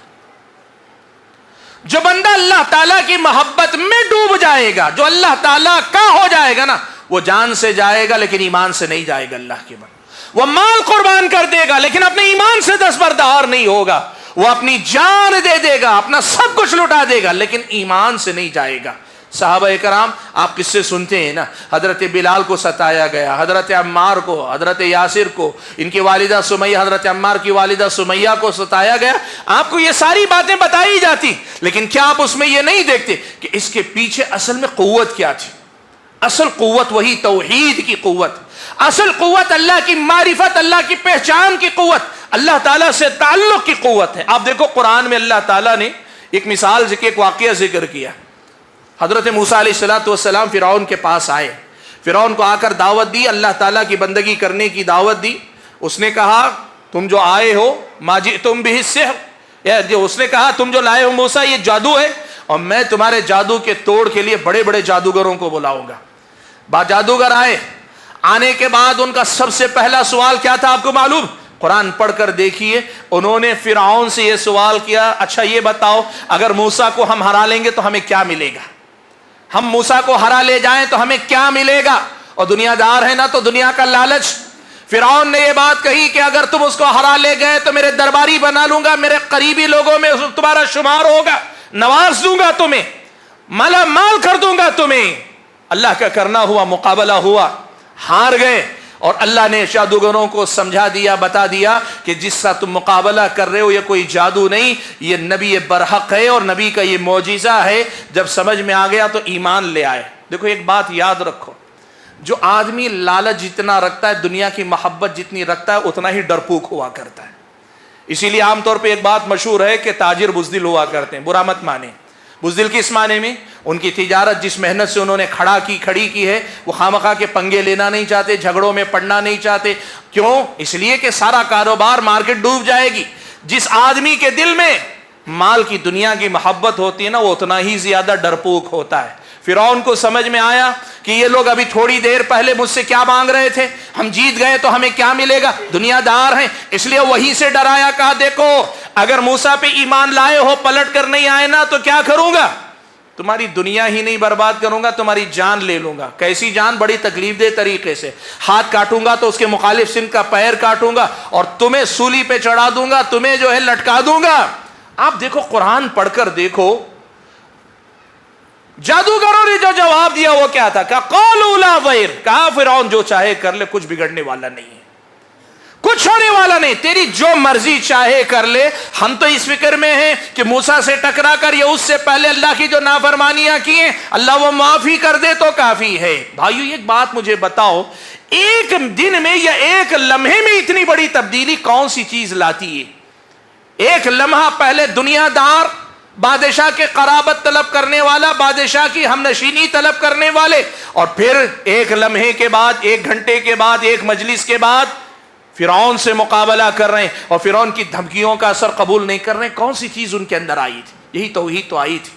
جو بندہ اللہ تعالیٰ کی محبت میں ڈوب جائے گا، جو اللہ تعالیٰ کا ہو جائے گا نا، وہ جان سے جائے گا لیکن ایمان سے نہیں جائے گا۔ اللہ کے بندے، وہ مال قربان کر دے گا لیکن اپنے ایمان سے دستبردار نہیں ہوگا۔ وہ اپنی جان دے دے گا، اپنا سب کچھ لٹا دے گا لیکن ایمان سے نہیں جائے گا۔ صحابہ کرام، آپ قصے سنتے ہیں نا، حضرت بلال کو ستایا گیا، حضرت عمار کو، حضرت یاسر کو، ان کی والدہ سمیہ، حضرت عمار کی والدہ سمیہ کو ستایا گیا۔ آپ کو یہ ساری باتیں بتائی جاتی، لیکن کیا آپ اس میں یہ نہیں دیکھتے کہ اس کے پیچھے اصل میں قوت کیا تھی؟ اصل قوت وہی توحید کی قوت، اصل قوت اللہ کی معرفت، اللہ کی پہچان کی قوت، اللہ تعالیٰ سے تعلق کی قوت ہے۔ آپ دیکھو قرآن میں اللہ تعالیٰ نے ایک مثال، ایک واقعہ ذکر کیا۔ حضرت موسیٰ علیہ السلام فرعون کے پاس آئے، فرعون کو آ کر دعوت دی، اللہ تعالیٰ کی بندگی کرنے کی دعوت دی۔ اس نے کہا تم جو آئے ہو ما جئتم بہ السحر، اس نے کہا تم جو لائے ہو موسیٰ یہ جادو ہے، اور میں تمہارے جادو کے توڑ کے لیے بڑے بڑے جادوگروں کو بلاؤں گا۔ جادوگر آئے، آنے کے بعد ان کا سب سے پہلا سوال کیا تھا آپ کو معلوم؟ قرآن پڑھ کر دیکھیے، انہوں نے فرعون سے یہ سوال کیا، اچھا یہ بتاؤ اگر موسیٰ کو ہم ہرا لیں گے تو ہمیں کیا ملے گا؟ ہم موسیٰ کو ہرا لے جائیں تو ہمیں کیا ملے گا؟ اور دنیا دار ہے نا تو دنیا کا لالچ۔ فرعون نے یہ بات کہی کہ اگر تم اس کو ہرا لے گئے تو میرے درباری بنا لوں گا، میرے قریبی لوگوں میں تمہارا شمار ہوگا، نواز دوں گا تمہیں، مالا مال کر دوں گا تمہیں۔ اللہ کا کرنا ہوا، مقابلہ ہوا، ہار گئے، اور اللہ نے جادوگروں کو سمجھا دیا، بتا دیا کہ جس کا تم مقابلہ کر رہے ہو یہ کوئی جادو نہیں، یہ نبی برحق ہے اور نبی کا یہ معجزہ ہے۔ جب سمجھ میں آ گیا تو ایمان لے آئے۔ دیکھو ایک بات یاد رکھو، جو آدمی لالچ جتنا رکھتا ہے، دنیا کی محبت جتنی رکھتا ہے، اتنا ہی ڈرپوک ہوا کرتا ہے۔ اسی لیے عام طور پہ ایک بات مشہور ہے کہ تاجر بزدل ہوا کرتے ہیں، برا مت مانے۔ بزدل کس معنی میں؟ ان کی تجارت جس محنت سے انہوں نے کھڑی کی ہے، وہ خامخواہ کے پنگے لینا نہیں چاہتے، جھگڑوں میں پڑنا نہیں چاہتے۔ کیوں؟ اس لیے کہ سارا کاروبار، مارکیٹ ڈوب جائے گی۔ جس آدمی کے دل میں مال کی، دنیا کی محبت ہوتی ہے نا، وہ اتنا ہی زیادہ ڈرپوک ہوتا ہے۔ فرعون کو سمجھ میں آیا کہ یہ لوگ ابھی تھوڑی دیر پہلے مجھ سے کیا مانگ رہے تھے، ہم جیت گئے تو ہمیں کیا ملے گا، دنیا دار ہیں، اس لیے وہیں سے ڈرایا، کہا دیکھو اگر موسیٰ پہ ایمان لائے ہو، پلٹ کر نہیں آئے نا تو کیا کروں گا؟ تمہاری دنیا ہی نہیں برباد کروں گا، تمہاری جان لے لوں گا۔ کیسی جان؟ بڑی تکلیف دہ طریقے سے، ہاتھ کاٹوں گا تو اس کے مخالف سمت کا پیر کاٹوں گا، اور تمہیں سولی پہ چڑھا دوں گا، تمہیں جو ہے لٹکا دوں گا۔ آپ دیکھو قرآن پڑھ کر دیکھو، جادوگروں نے جو جواب دیا وہ کیا تھا؟ کہا قولوا لا ضیر، کہا فرعون جو چاہے کر لے، کچھ بگڑنے والا نہیں ہے، کچھ ہونے والا نہیں، تیری جو مرضی چاہے کر لے، ہم تو اس فکر میں ہیں کہ موسیٰ سے ٹکرا کر یا اس سے پہلے اللہ کی جو نافرمانیاں کی ہیں اللہ وہ معافی کر دے تو کافی ہے۔ بھائیو ایک بات مجھے بتاؤ، ایک دن میں یا ایک لمحے میں اتنی بڑی تبدیلی کون سی چیز لاتی ہے؟ ایک لمحہ پہلے دنیا دار، بادشاہ کے قرابت طلب کرنے والا، بادشاہ کی ہم نشینی طلب کرنے والے، اور پھر ایک لمحے کے بعد، ایک گھنٹے کے بعد، ایک مجلس کے بعد فرعون سے مقابلہ کر رہے ہیں اور فرعون کی دھمکیوں کا اثر قبول نہیں کر رہے ہیں۔ کون سی چیز ان کے اندر آئی تھی؟ یہی توحید تو آئی تھی،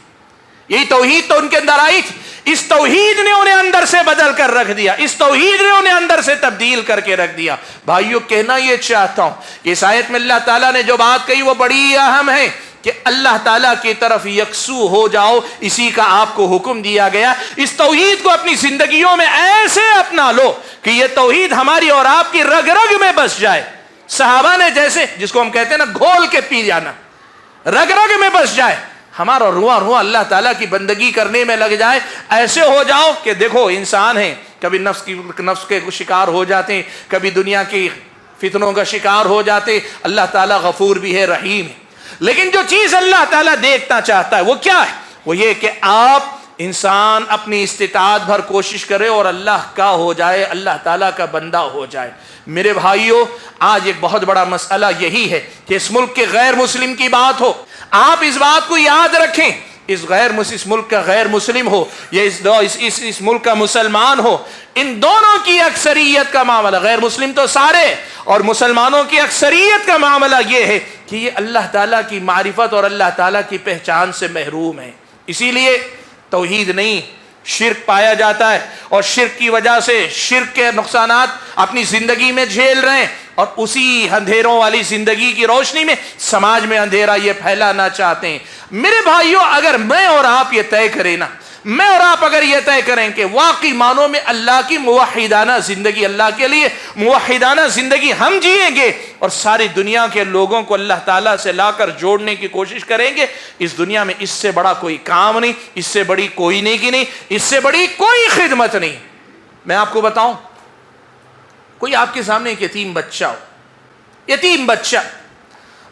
یہی توحید تو ان کے اندر آئی تھی۔ اس توحید نے انہیں اندر سے بدل کر رکھ دیا، اس توحید نے انہیں اندر سے تبدیل کر کے رکھ دیا۔ بھائیو کہنا یہ چاہتا ہوں کہ اس آیت میں اللہ تعالیٰ نے جو بات کہی وہ بڑی اہم ہے کہ اللہ تعالیٰ کی طرف یکسو ہو جاؤ، اسی کا آپ کو حکم دیا گیا۔ اس توحید کو اپنی زندگیوں میں ایسے اپنا لو کہ یہ توحید ہماری اور آپ کی رگ رگ میں بس جائے۔ صحابہ نے جیسے، جس کو ہم کہتے ہیں نا گھول کے پی جانا، رگ رگ میں بس جائے، ہمارا رواں رواں اللہ تعالیٰ کی بندگی کرنے میں لگ جائے۔ ایسے ہو جاؤ کہ دیکھو انسان ہے، کبھی نفس کے شکار ہو جاتے ہیں، کبھی دنیا کی فتنوں کا شکار ہو جاتے. اللہ تعالیٰ غفور بھی ہے، رحیم ہے. لیکن جو چیز اللہ تعالیٰ دیکھنا چاہتا ہے وہ کیا ہے؟ وہ یہ کہ آپ انسان اپنی استطاعت بھر کوشش کرے اور اللہ کا ہو جائے، اللہ تعالیٰ کا بندہ ہو جائے. میرے بھائیوں، آج ایک بہت بڑا مسئلہ یہی ہے کہ اس ملک کے غیر مسلم کی بات ہو. آپ اس بات کو یاد رکھیں، اس ملک کا غیر مسلم ہو یا اس ملک کا مسلمان ہو، ان دونوں کی اکثریت کا معاملہ، غیر مسلم تو سارے اور مسلمانوں کی اکثریت کا معاملہ یہ ہے کہ یہ اللہ تعالیٰ کی معرفت اور اللہ تعالیٰ کی پہچان سے محروم ہے. اسی لیے توحید نہیں، شرک پایا جاتا ہے، اور شرک کی وجہ سے شرک کے نقصانات اپنی زندگی میں جھیل رہے ہیں، اور اسی اندھیروں والی زندگی کی روشنی میں سماج میں اندھیرا یہ پھیلانا چاہتے ہیں. میرے بھائیوں، اگر میں اور آپ یہ طے کریں نا، میں اور آپ اگر یہ طے کریں کہ واقعی معنوں میں اللہ کی موحدانہ زندگی، اللہ کے لیے موحدانہ زندگی ہم جئیں گے اور ساری دنیا کے لوگوں کو اللہ تعالیٰ سے لا کر جوڑنے کی کوشش کریں گے، اس دنیا میں اس سے بڑا کوئی کام نہیں، اس سے بڑی کوئی نیکی نہیں، اس سے بڑی کوئی خدمت نہیں. میں آپ کو بتاؤں، کوئی آپ کے سامنے ایک یتیم بچہ ہو، یتیم بچہ،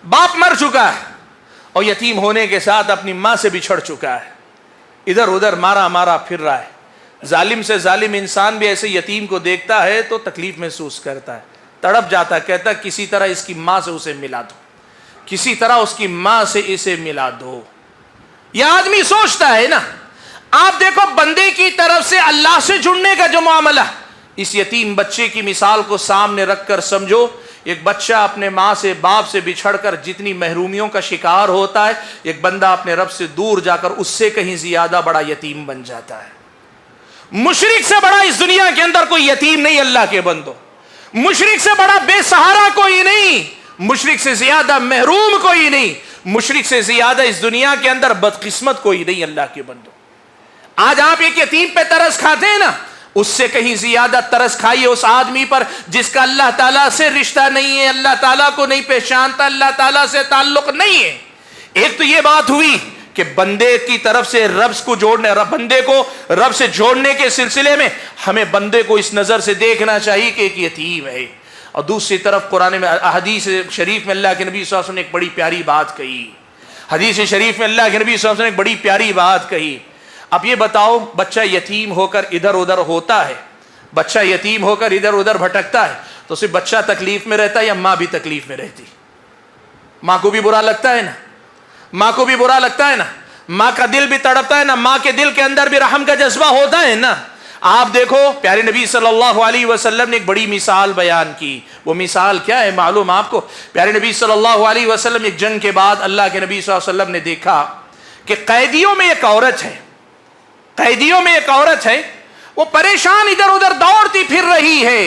باپ مر چکا ہے اور یتیم ہونے کے ساتھ اپنی ماں سے بچھڑ چکا ہے، ادھر ادھر مارا پھر رہا ہے. ظالم سے ظالم انسان بھی ایسے یتیم کو دیکھتا ہے تو تکلیف محسوس کرتا ہے، تڑپ جاتا ہے، کہتا ہے کسی طرح اس کی ماں سے اسے ملا دو، کسی طرح اس کی ماں سے اسے ملا دو. یہ آدمی سوچتا ہے نا. آپ دیکھو، بندے کی طرف سے اللہ سے جڑنے کا جو معاملہ، اس یتیم بچے کی مثال کو سامنے رکھ کر سمجھو. ایک بچہ اپنے ماں سے، باپ سے بچھڑ کر جتنی محرومیوں کا شکار ہوتا ہے، ایک بندہ اپنے رب سے دور جا کر اس سے کہیں زیادہ بڑا یتیم بن جاتا ہے. مشرک سے بڑا اس دنیا کے اندر کوئی یتیم نہیں اللہ کے بندو، مشرک سے بڑا بے سہارا کوئی نہیں، مشرک سے زیادہ محروم کوئی نہیں، مشرک سے زیادہ اس دنیا کے اندر بدقسمت کوئی نہیں اللہ کے بندو. آج آپ ایک یتیم پہ ترس کھاتے ہیں نا، اس سے کہیں زیادہ ترس کھائیے اس آدمی پر جس کا اللہ تعالیٰ سے رشتہ نہیں ہے، اللہ تعالیٰ کو نہیں پہچانتا، اللہ تعالیٰ سے تعلق نہیں ہے. ایک تو یہ بات ہوئی کہ بندے کی طرف سے رب کو جوڑنے، بندے کو رب سے جوڑنے کے سلسلے میں ہمیں بندے کو اس نظر سے دیکھنا چاہیے کہ ایک یتیم ہے. اور دوسری طرف قرآن میں، حدیث شریف میں اللہ کے نبی صلی اللہ علیہ وسلم نے ایک بڑی پیاری بات کہی. حدیث شریف میں اللہ کے نبی صلی اللہ علیہ وسلم نے ایک بڑی پیاری بات کہی. اب یہ بتاؤ، بچہ یتیم ہو کر ادھر ادھر ہوتا ہے، بچہ یتیم ہو کر ادھر ادھر بھٹکتا ہے تو صرف بچہ تکلیف میں رہتا ہے یا ماں بھی تکلیف میں رہتی؟ ماں کو بھی برا لگتا ہے نا، ماں کو بھی برا لگتا ہے نا، ماں کا دل بھی تڑپتا ہے نا، ماں کے دل کے اندر بھی رحم کا جذبہ ہوتا ہے نا. آپ دیکھو، پیارے نبی صلی اللہ علیہ وسلم نے ایک بڑی مثال بیان کی. وہ مثال کیا ہے معلوم آپ کو؟ پیارے نبی صلی اللہ علیہ وسلم ایک جنگ کے بعد اللہ کے نبی صلی اللہ علیہ وسلم نے دیکھا کہ قیدیوں میں ایک عورت ہے، قیدیوں میں ایک عورت ہے، وہ پریشان ادھر ادھر دوڑتی پھر رہی ہے.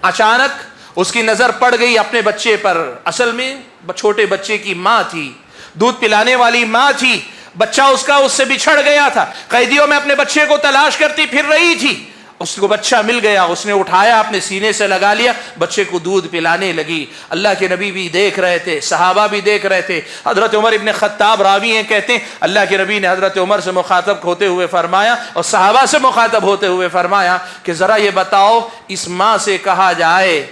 اچانک اس کی نظر پڑ گئی اپنے بچے پر. اصل میں چھوٹے بچے کی ماں تھی، دودھ پلانے والی ماں تھی. بچہ اس کا اس سے بچھڑ گیا تھا، قیدیوں میں اپنے بچے کو تلاش کرتی پھر رہی تھی. اس کو بچہ مل گیا، اس نے اٹھایا، اپنے سینے سے لگا لیا، بچے کو دودھ پلانے لگی. اللہ کے نبی بھی دیکھ رہے تھے، صحابہ بھی دیکھ رہے تھے. حضرت عمر ابن خطاب راوی ہیں، کہتے ہیں اللہ کے نبی نے حضرت عمر سے مخاطب ہوتے ہوئے فرمایا اور صحابہ سے مخاطب ہوتے ہوئے فرمایا کہ ذرا یہ بتاؤ، اس ماں سے کہا جائے،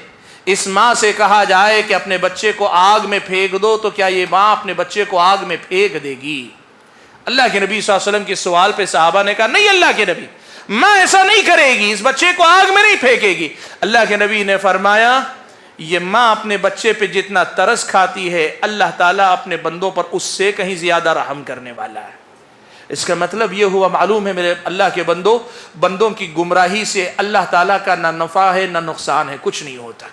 اس ماں سے کہا جائے کہ اپنے بچے کو آگ میں پھینک دو تو کیا یہ ماں اپنے بچے کو آگ میں پھینک دے گی؟ اللہ کے نبی صلی اللہ علیہ وسلم کے سوال پہ صحابہ نے کہا نہیں اللہ کے نبی، ماں ایسا نہیں کرے گی، اس بچے کو آگ میں نہیں پھینکے گی. اللہ کے نبی نے فرمایا یہ ماں اپنے بچے پہ جتنا ترس کھاتی ہے، اللہ تعالیٰ اپنے بندوں پر اس سے کہیں زیادہ رحم کرنے والا ہے. اس کا مطلب یہ ہوا، معلوم ہے میرے اللہ کے بندوں کی گمراہی سے اللہ تعالیٰ کا نہ نفع ہے نہ نقصان ہے، کچھ نہیں ہوتا.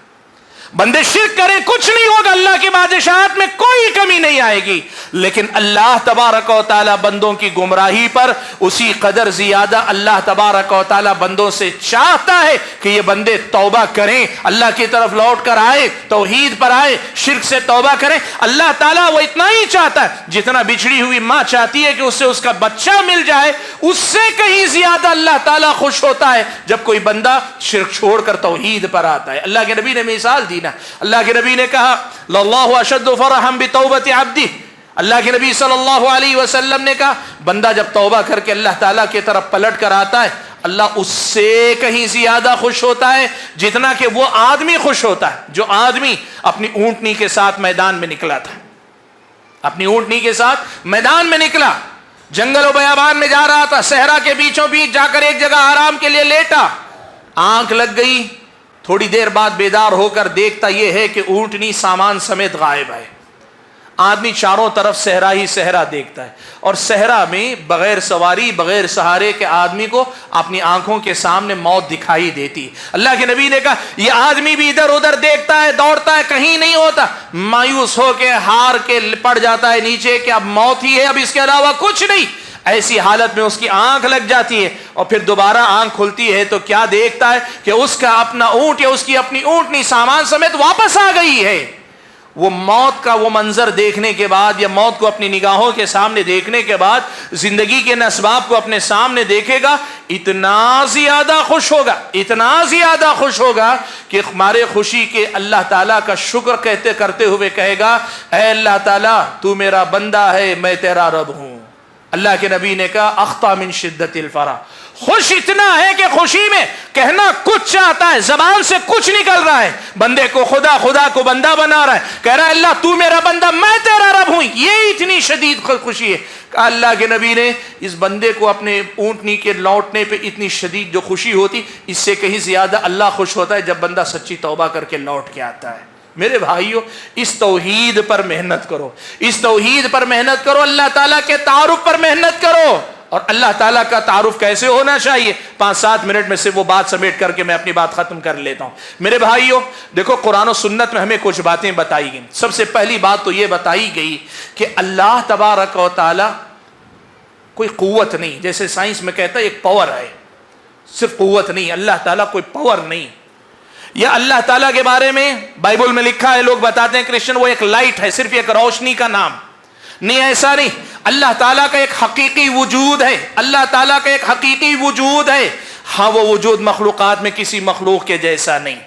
بندے شرک کریں کچھ نہیں ہوگا، اللہ کی بادشاہت میں کوئی کمی نہیں آئے گی. لیکن اللہ تبارک و تعالی بندوں کی گمراہی پر اسی قدر زیادہ اللہ تبارک و تعالی بندوں سے چاہتا ہے کہ یہ بندے توبہ کریں، اللہ کی طرف لوٹ کر آئے، توحید پر آئے، شرک سے توبہ کریں. اللہ تعالیٰ وہ اتنا ہی چاہتا ہے جتنا بچھڑی ہوئی ماں چاہتی ہے کہ اس سے اس کا بچہ مل جائے، اس سے کہیں زیادہ اللہ تعالیٰ خوش ہوتا ہے جب کوئی بندہ شرک چھوڑ کر توحید پر آتا ہے. اللہ کے نبی نے مثال دی نا، اللہ کے نبی نے کہا لَاللَّهُ أَشَدُّ فَرَحًا بِتَوْبَةِ عَبْدِهِ. اللہ کے نبی صلی اللہ علیہ وسلم نے کہا بندہ جب توبہ کر کے اللہ تعالیٰ کی طرف پلٹ کر آتا ہے، اللہ اس سے کہیں زیادہ خوش ہوتا ہے جتنا کہ وہ آدمی خوش ہوتا ہے جو آدمی اپنی اونٹنی کے ساتھ میدان میں نکلا تھا. اپنی اونٹنی کے ساتھ میدان میں نکلا, جنگل و بیابان میں جا رہا تھا, صحرا کے بیچوں بیچ جا کر ایک جگہ آرام کے لیے لیٹا, آنکھ لگ گئی, تھوڑی دیر بعد بیدار ہو کر دیکھتا یہ ہے کہ اونٹنی سامان سمیت غائب ہے. آدمی چاروں طرف صحرا ہی صحرا دیکھتا ہے, اور صحرا میں بغیر سواری بغیر سہارے کے آدمی کو اپنی آنکھوں کے سامنے موت دکھائی دیتی. اللہ کے نبی نے کہا یہ آدمی بھی ادھر ادھر دیکھتا ہے, دوڑتا ہے, کہیں نہیں ہوتا, مایوس ہو کے ہار کے پڑ جاتا ہے نیچے کہ اب موت ہی ہے, اب اس کے علاوہ کچھ نہیں. ایسی حالت میں اس کی آنکھ لگ جاتی ہے, اور پھر دوبارہ آنکھ کھلتی ہے تو کیا دیکھتا ہے کہ اس کا اپنا اونٹ یا اس کی اپنی اونٹنی سامان سمیت واپس آ گئی ہے. وہ موت کا وہ منظر دیکھنے کے بعد یا موت کو اپنی نگاہوں کے سامنے دیکھنے کے بعد زندگی کے اسباب کو اپنے سامنے دیکھے گا, اتنا زیادہ خوش ہوگا, اتنا زیادہ خوش ہوگا کہ ہمارے خوشی کے اللہ تعالیٰ کا شکر کرتے ہوئے کہے گا اے اللہ تعالیٰ تو میرا بندہ ہے, میں تیرا رب ہوں. اللہ کے نبی نے کہا اخطا من شدت الفرح, خوش اتنا ہے کہ خوشی میں کہنا کچھ چاہتا ہے, زبان سے کچھ نکل رہا ہے, بندے کو خدا, خدا کو بندہ بنا رہا ہے, کہہ رہا ہے اللہ تو میرا بندہ, میں تیرا رب ہوں. یہ اتنی شدید خوشی ہے. اللہ کے نبی نے اس بندے کو اپنے اونٹنی کے لوٹنے پہ اتنی شدید جو خوشی ہوتی, اس سے کہیں زیادہ اللہ خوش ہوتا ہے جب بندہ سچی توبہ کر کے لوٹ کے آتا ہے. میرے بھائیو, اس توحید پر محنت کرو, اس توحید پر محنت کرو, اللہ تعالیٰ کے تعارف پر محنت کرو. اور اللہ تعالیٰ کا تعارف کیسے ہونا چاہیے, 5-7 منٹ میں سے وہ بات سمیٹ کر کے میں اپنی بات ختم کر لیتا ہوں. میرے بھائیو دیکھو, قرآن و سنت میں ہمیں کچھ باتیں بتائی گئی. سب سے پہلی بات تو یہ بتائی گئی کہ اللہ تبارک و تعالیٰ کوئی قوت نہیں, جیسے سائنس میں کہتا ہے ایک پاور ہے, صرف قوت نہیں, اللہ تعالیٰ کوئی پاور نہیں. یا اللہ تعالیٰ کے بارے میں بائبل میں لکھا ہے, لوگ بتاتے ہیں کرسچن وہ ایک لائٹ ہے, صرف ایک روشنی کا نام نہیں, ایسا نہیں. اللہ تعالیٰ کا ایک حقیقی وجود ہے, اللہ تعالیٰ کا ایک حقیقی وجود ہے. ہاں وہ وجود مخلوقات میں کسی مخلوق کے جیسا نہیں.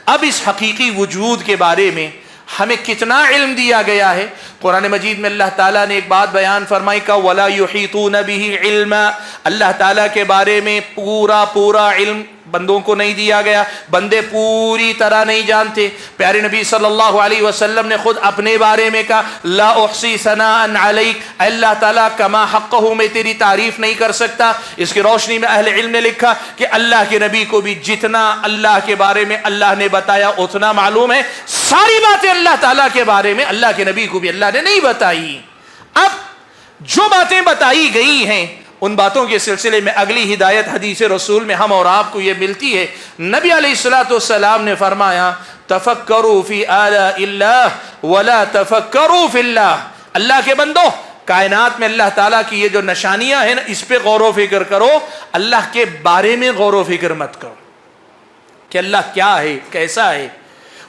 اب اس حقیقی وجود کے بارے میں ہمیں کتنا علم دیا گیا ہے. قرآن مجید میں اللہ تعالیٰ نے ایک بات بیان فرمائی کا وَلَا يُحِيطُونَ بِهِ عِلْمًا, اللہ تعالیٰ کے بارے میں پورا علم بندوں کو نہیں دیا گیا, بندے پوری طرح نہیں جانتے. پیارے نبی صلی اللہ علیہ وسلم نے خود اپنے بارے میں کہا لا احصی ثناء علیک, اللہ تعالیٰ کما حقہ, میں تیری تعریف نہیں کر سکتا. اس کی روشنی میں اہل علم نے لکھا کہ اللہ کے نبی کو بھی جتنا اللہ کے بارے میں اللہ نے بتایا اتنا معلوم ہے, ساری باتیں اللہ تعالیٰ کے بارے میں اللہ کے نبی کو بھی اللہ نے نہیں بتائی. اب جو باتیں بتائی گئی ہیں ان باتوں کے سلسلے میں اگلی ہدایت حدیث رسول میں ہم اور آپ کو یہ ملتی ہے. نبی علیہ الصلوۃ والسلام نے فرمایا تفکروا فی آلاء اللہ ولا تفکروا فی اللہ, اللہ کے بندو کائنات میں اللہ تعالیٰ کی یہ جو نشانیاں ہیں نا, اس پہ غور و فکر کرو, اللہ کے بارے میں غور و فکر مت کرو کہ اللہ کیا ہے, کیسا ہے,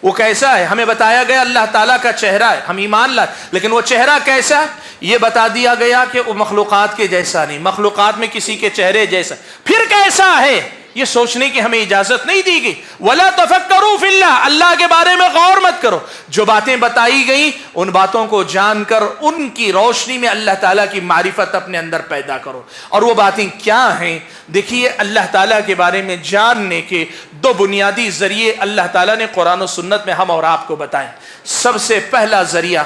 وہ کیسا ہے. ہمیں بتایا گیا اللہ تعالیٰ کا چہرہ ہے, ہم ایمان لائے, لیکن وہ چہرہ کیسا ہے یہ بتا دیا گیا کہ وہ مخلوقات کے جیسا نہیں, مخلوقات میں کسی کے چہرے جیسا. پھر کیسا ہے یہ سوچنے کی ہمیں اجازت نہیں دی گئی. وَلَا تَفَكَّرُوا فِي اللَّهِ, اللہ کے بارے میں غور مت کرو. جو باتیں بتائی گئیں ان باتوں کو جان کر ان کی روشنی میں اللہ تعالیٰ کی معرفت اپنے اندر پیدا کرو. اور وہ باتیں کیا ہیں؟ دیکھیے, اللہ تعالیٰ کے بارے میں جاننے کے 2 بنیادی ذریعے اللہ تعالیٰ نے قرآن و سنت میں ہم اور آپ کو بتائیں. سب سے پہلا ذریعہ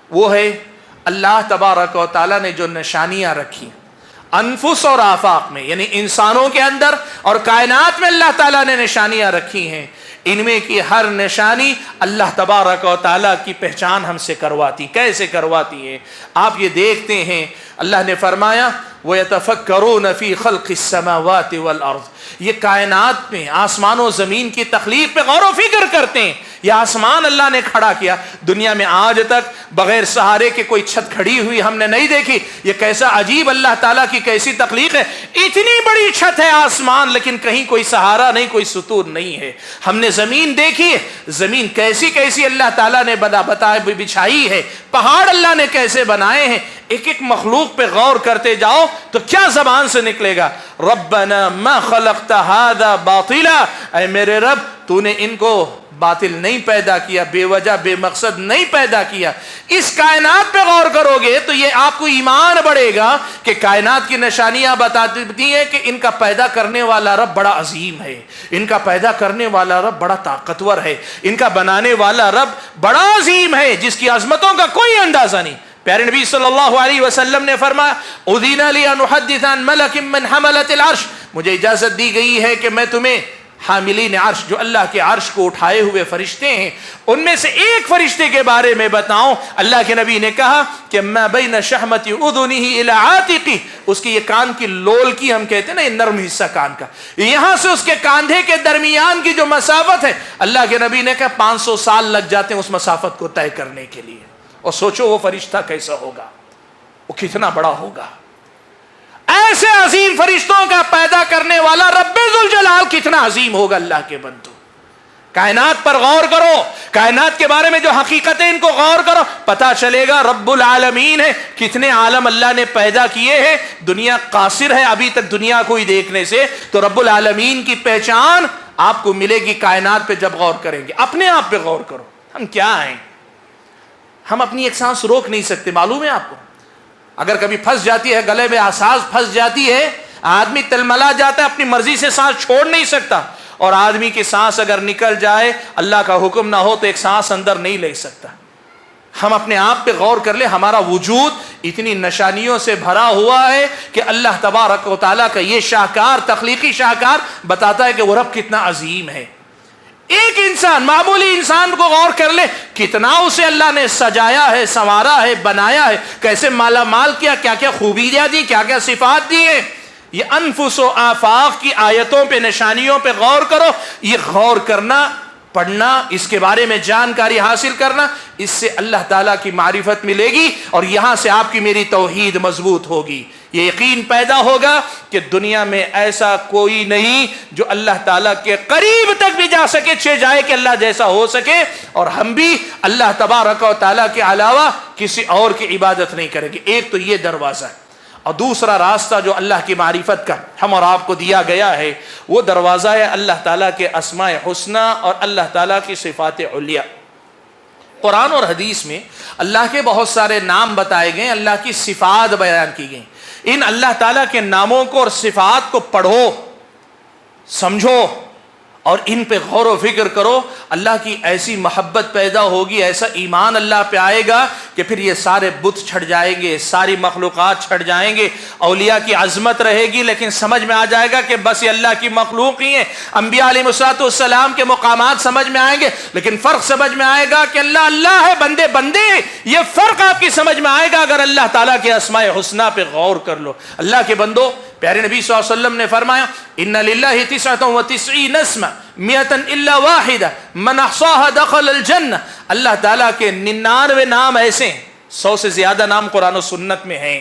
وہ ہے اللہ تبارک و تعالیٰ نے جو نشانیاں رکھی انفس اور آفاق میں, یعنی انسانوں کے اندر اور کائنات میں اللہ تعالیٰ نے نشانیاں رکھی ہیں, ان میں کی ہر نشانی اللہ تبارک و تعالیٰ کی پہچان ہم سے کرواتی. کیسے کرواتی ہے آپ یہ دیکھتے ہیں. اللہ نے فرمایا وَيَتَفَكَّرُونَ فِي خَلْقِ السَّمَاوَاتِ وَالْأَرْضِ, یہ کائنات میں آسمان و زمین کی تخلیق پہ غور و فکر کرتے ہیں. یہ آسمان اللہ نے کھڑا کیا, دنیا میں آج تک بغیر سہارے کے کوئی چھت کھڑی ہوئی ہم نے نہیں دیکھی. یہ کیسا عجیب اللہ تعالیٰ کی کیسی تخلیق ہے, اتنی بڑی چھت ہے آسمان لیکن کہیں کوئی سہارا نہیں, کوئی ستون نہیں ہے. ہم نے زمین دیکھی ہے, زمین کیسی کیسی اللہ تعالیٰ نے بچھائی ہے, پہاڑ اللہ نے کیسے بنائے ہیں, ایک ایک مخلوق پہ غور کرتے جاؤ تو کیا زبان سے نکلے گا؟ ربنا ما خلقت هذا باطلا، اے میرے رب تو نے ان کو باطل نہیں پیدا کیا، بے وجہ بے مقصد نہیں پیدا کیا۔ اس کائنات پہ غور کرو گے تو یہ آپ کو ایمان بڑھے گا کہ کائنات کی نشانیاں بتاتی ہیں کہ ان کا پیدا کرنے والا رب بڑا عظیم ہے، ان کا پیدا کرنے والا رب بڑا طاقتور ہے، ان کا بنانے والا رب بڑا عظیم ہے جس کی عظمتوں کا کوئی اندازہ نہیں۔ پیارے نبی صلی اللہ علیہ وسلم نے فرمایا اذن لی ان احدث عن ملک من حملۃ العرش، مجھے اجازت دی گئی ہے کہ میں تمہیں حاملین عرش، جو اللہ کے عرش کو اٹھائے ہوئے فرشتے ہیں، ان میں سے ایک فرشتے کے بارے میں بتاؤں۔ اللہ کے نبی نے کہا کہ ما بین شحمۃ اذنہ الی عاتقہ، اس کی یہ کان کی لول کی، ہم کہتے ہیں نا یہ نرم حصہ کان کا، یہاں سے اس کے کاندھے کے درمیان کی جو مسافت ہے، اللہ کے نبی نے کہا 500 سال لگ جاتے ہیں اس مسافت کو طے کرنے کے لیے۔ اور سوچو وہ فرشتہ کیسا ہوگا، وہ کتنا بڑا ہوگا۔ ایسے عظیم فرشتوں کا پیدا کرنے والا رب ذوالجلال کتنا عظیم ہوگا اللہ کے بندو۔ کائنات پر غور کرو، کائنات کے بارے میں جو حقیقتیں ان کو غور کرو، پتا چلے گا رب العالمین ہے۔ کتنے عالم اللہ نے پیدا کیے ہیں، دنیا قاصر ہے ابھی تک دنیا کو ہی دیکھنے سے، تو رب العالمین کی پہچان آپ کو ملے گی کائنات پہ جب غور کریں گے۔ اپنے آپ پہ غور کرو، ہم کیا ہیں؟ ہم اپنی ایک سانس روک نہیں سکتے، معلوم ہے آپ کو؟ اگر کبھی پھنس جاتی ہے گلے میں، سانس پھنس جاتی ہے، آدمی تلملا جاتا ہے، اپنی مرضی سے سانس چھوڑ نہیں سکتا۔ اور آدمی کی سانس اگر نکل جائے، اللہ کا حکم نہ ہو تو ایک سانس اندر نہیں لے سکتا۔ ہم اپنے آپ پہ غور کر لیں، ہمارا وجود اتنی نشانیوں سے بھرا ہوا ہے کہ اللہ تبارک و تعالیٰ کا یہ شاہکار، تخلیقی شاہکار بتاتا ہے کہ وہ رب کتنا عظیم ہے۔ ایک انسان، معمولی انسان کو غور کر لے، کتنا اسے اللہ نے سجایا ہے، سنوارا ہے، بنایا ہے، کیسے مالا مال کیا، کیا کیا خوبیاں دی، کیا کیا صفات دی ہیں۔ یہ انفس و آفاق کی آیتوں پہ، نشانیوں پہ غور کرو۔ یہ غور کرنا، پڑھنا، اس کے بارے میں جانکاری حاصل کرنا، اس سے اللہ تعالیٰ کی معرفت ملے گی اور یہاں سے آپ کی میری توحید مضبوط ہوگی۔ یہ یقین پیدا ہوگا کہ دنیا میں ایسا کوئی نہیں جو اللہ تعالیٰ کے قریب تک بھی جا سکے، جائے کہ اللہ جیسا ہو سکے، اور ہم بھی اللہ تبارک و تعالیٰ کے علاوہ کسی اور کی عبادت نہیں کریں گے۔ ایک تو یہ دروازہ ہے، اور دوسرا راستہ جو اللہ کی معرفت کا ہم اور آپ کو دیا گیا ہے، وہ دروازہ ہے اللہ تعالیٰ کے اسماء حسنی اور اللہ تعالیٰ کی صفات علیہ۔ قرآن اور حدیث میں اللہ کے بہت سارے نام بتائے گئے، اللہ کی صفات بیان کی گئی۔ ان اللہ تعالیٰ کے ناموں کو اور صفات کو پڑھو، سمجھو اور ان پہ غور و فکر کرو، اللہ کی ایسی محبت پیدا ہوگی، ایسا ایمان اللہ پہ آئے گا کہ پھر یہ سارے بت چھٹ جائیں گے، ساری مخلوقات چھٹ جائیں گے۔ اولیاء کی عظمت رہے گی لیکن سمجھ میں آ جائے گا کہ بس یہ اللہ کی مخلوق ہی ہیں۔ انبیاء علیہ السلام کے مقامات سمجھ میں آئیں گے لیکن فرق سمجھ میں آئے گا کہ اللہ اللہ ہے، بندے بندے ہیں۔ یہ فرق آپ کی سمجھ میں آئے گا اگر اللہ تعالیٰ کے اسماء حسنی پہ غور کر لو۔ اللہ کے بندو، پیارے نبی صلی اللہ علیہ وسلم نے فرمایا ان للہ 99 اسما 100 الا واحدہ من احصاها دخل الجنہ۔ اللہ تعالیٰ کے 99 نام ایسے ہیں، 100 سے زیادہ نام قرآن و سنت میں ہیں،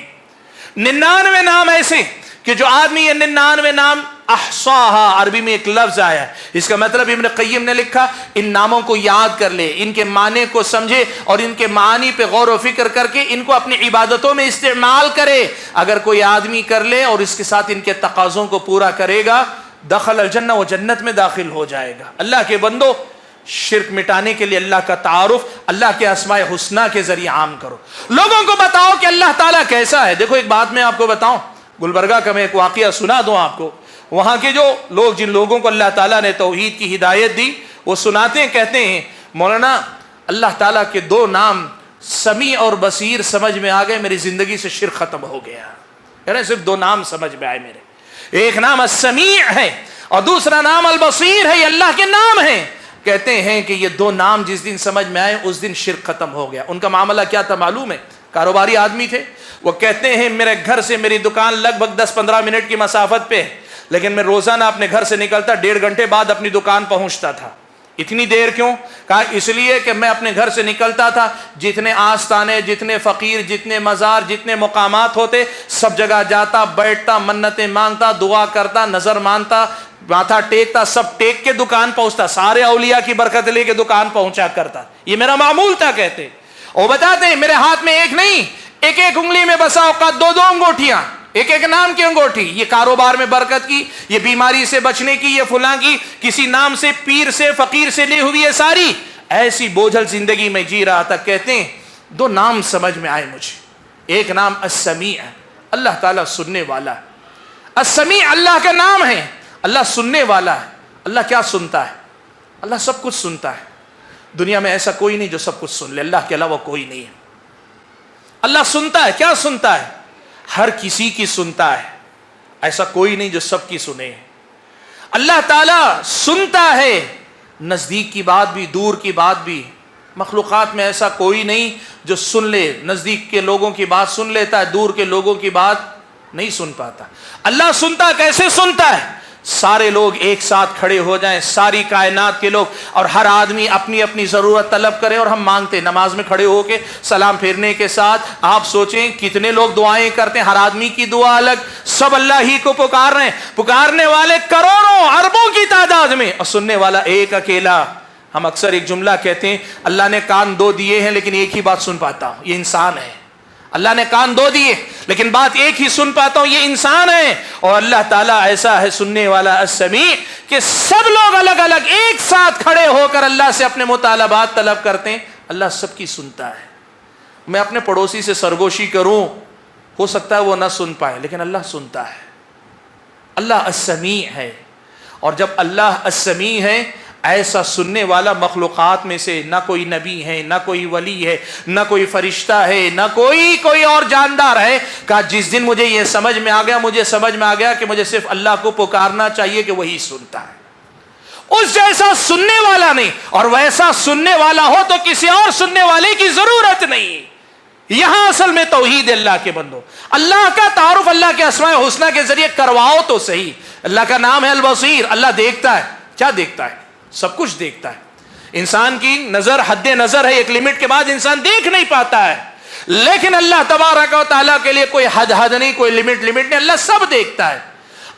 99 نام ایسے کہ جو آدمی یہ 99 نام احصاها، عربی میں ایک لفظ آیا ہے، اس کا مطلب ابن قیم نے لکھا ان ناموں کو یاد کر لے، ان کے معنی کو سمجھے اور ان کے معانی پہ غور و فکر کر کے ان کو اپنی عبادتوں میں استعمال کرے۔ اگر کوئی آدمی کر لے اور اس کے ساتھ ان کے تقاضوں کو پورا کرے گا، دخل الجنہ، وہ جنت میں داخل ہو جائے گا۔ اللہ کے بندو، شرک مٹانے کے لیے اللہ کا تعارف اللہ کے اسماء حسنی کے ذریعے عام کرو، لوگوں کو بتاؤ کہ اللہ تعالیٰ کیسا ہے۔ دیکھو ایک بات میں آپ کو بتاؤں، گلبرگہ کا میں ایک واقعہ سنا دوں آپ کو۔ وہاں کے جو لوگ، جن لوگوں کو اللہ تعالیٰ نے توحید کی ہدایت دی، وہ سناتے ہیں، کہتے ہیں مولانا اللہ تعالیٰ کے 2 نام سمیع اور بصیر سمجھ میں آ گئے، میری زندگی سے شرک ختم ہو گیا۔ یعنی صرف 2 نام سمجھ میں آئے میرے، ایک نام السمیع ہے اور دوسرا نام البصیر ہے، یہ اللہ کے نام ہیں۔ کہتے ہیں کہ یہ 2 نام جس دن سمجھ میں آئے اس دن شرک ختم ہو گیا۔ ان کا معاملہ کیا تھا معلوم ہے؟ کاروباری آدمی تھے۔ وہ کہتے ہیں میرے گھر سے میری دکان لگ بھگ 10-15 منٹ کی مسافت پہ ہے، لیکن میں روزانہ اپنے گھر سے نکلتا 1.5 گھنٹے بعد اپنی دکان پہنچتا تھا۔ اتنی دیر کیوں؟ کہا اس لیے کہ میں اپنے گھر سے نکلتا تھا، جتنے آستانے، جتنے فقیر، جتنے مزار، جتنے مقامات ہوتے، سب جگہ جاتا، بیٹھتا، منتیں مانگتا، دعا کرتا، نظر مانتا، ماتھا ٹیکتا، سب ٹیک کے دکان پہنچتا، سارے اولیاء کی برکت لے کے دکان پہنچا کرتا۔ یہ میرا معمول تھا کہتے۔ اور بتاتے ہیں میرے ہاتھ میں ایک نہیں، ایک ایک انگلی میں بسا اوقات دو دو انگوٹھیاں، ایک ایک نام کی انگوٹھی، یہ کاروبار میں برکت کی، یہ بیماری سے بچنے کی، یہ فلاں کی، کسی نام سے، پیر سے، فقیر سے لی ہوئی ہے، ساری ایسی بوجھل زندگی میں جی رہا تھا۔ کہتے ہیں دو نام سمجھ میں آئے مجھے، ایک نام السمیع ہے، اللہ تعالیٰ سننے والا ہے۔ السمیع اللہ کا نام ہے، اللہ سننے والا ہے۔ اللہ کیا سنتا ہے؟ اللہ سب کچھ سنتا ہے۔ دنیا میں ایسا کوئی نہیں جو سب کچھ سن لے، اللہ کے علاوہ کوئی نہیں ہے۔ اللہ سنتا ہے، کیا سنتا ہے؟ ہر کسی کی سنتا ہے، ایسا کوئی نہیں جو سب کی سنے۔ اللہ تعالیٰ سنتا ہے، نزدیک کی بات بھی، دور کی بات بھی۔ مخلوقات میں ایسا کوئی نہیں جو سن لے، نزدیک کے لوگوں کی بات سن لیتا ہے، دور کے لوگوں کی بات نہیں سن پاتا۔ اللہ سنتا، کیسے سنتا ہے؟ سارے لوگ ایک ساتھ کھڑے ہو جائیں، ساری کائنات کے لوگ، اور ہر آدمی اپنی اپنی ضرورت طلب کرے، اور ہم مانگتے نماز میں کھڑے ہو کے سلام پھیرنے کے ساتھ۔ آپ سوچیں کتنے لوگ دعائیں کرتے ہیں، ہر آدمی کی دعا الگ، سب اللہ ہی کو پکار رہے ہیں، پکارنے والے کروڑوں اربوں کی تعداد میں، اور سننے والا ایک اکیلا۔ ہم اکثر ایک جملہ کہتے ہیں، اللہ نے کان دو دیے ہیں لیکن ایک ہی بات سن پاتا ہوں، یہ انسان ہے۔ اللہ نے کان دو دیے لیکن بات ایک ہی سن پاتا ہوں، یہ انسان ہے۔ اور اللہ تعالیٰ ایسا ہے سننے والا السمیع کہ سب لوگ الگ الگ ایک ساتھ کھڑے ہو کر اللہ سے اپنے مطالبات طلب کرتے ہیں، اللہ سب کی سنتا ہے۔ میں اپنے پڑوسی سے سرگوشی کروں، ہو سکتا ہے وہ نہ سن پائے، لیکن اللہ سنتا ہے۔ اللہ السمیع ہے، اور جب اللہ السمیع ہے، ایسا سننے والا مخلوقات میں سے نہ کوئی نبی ہے، نہ کوئی ولی ہے، نہ کوئی فرشتہ ہے، نہ کوئی اور جاندار ہے۔ کہ جس دن مجھے یہ سمجھ میں آ گیا، مجھے سمجھ میں آ گیا کہ مجھے صرف اللہ کو پکارنا چاہیے کہ وہی سنتا ہے۔ اس جیسا سننے والا نہیں، اور ویسا سننے والا ہو تو کسی اور سننے والے کی ضرورت نہیں۔ یہاں اصل میں توحید اللہ کے بندو، اللہ کا تعارف اللہ کے اسماء الحسنی کے ذریعے کرواؤ تو صحیح۔ اللہ کا نام ہے البصیر، اللہ دیکھتا ہے۔ کیا دیکھتا ہے؟ سب کچھ دیکھتا ہے۔ انسان کی نظر حد نظر ہے، ایک لمٹ کے بعد انسان دیکھ نہیں پاتا ہے، لیکن اللہ تبارک و تعالیٰ کے لیے کوئی حد نہیں، کوئی لمٹ نہیں، اللہ سب دیکھتا ہے۔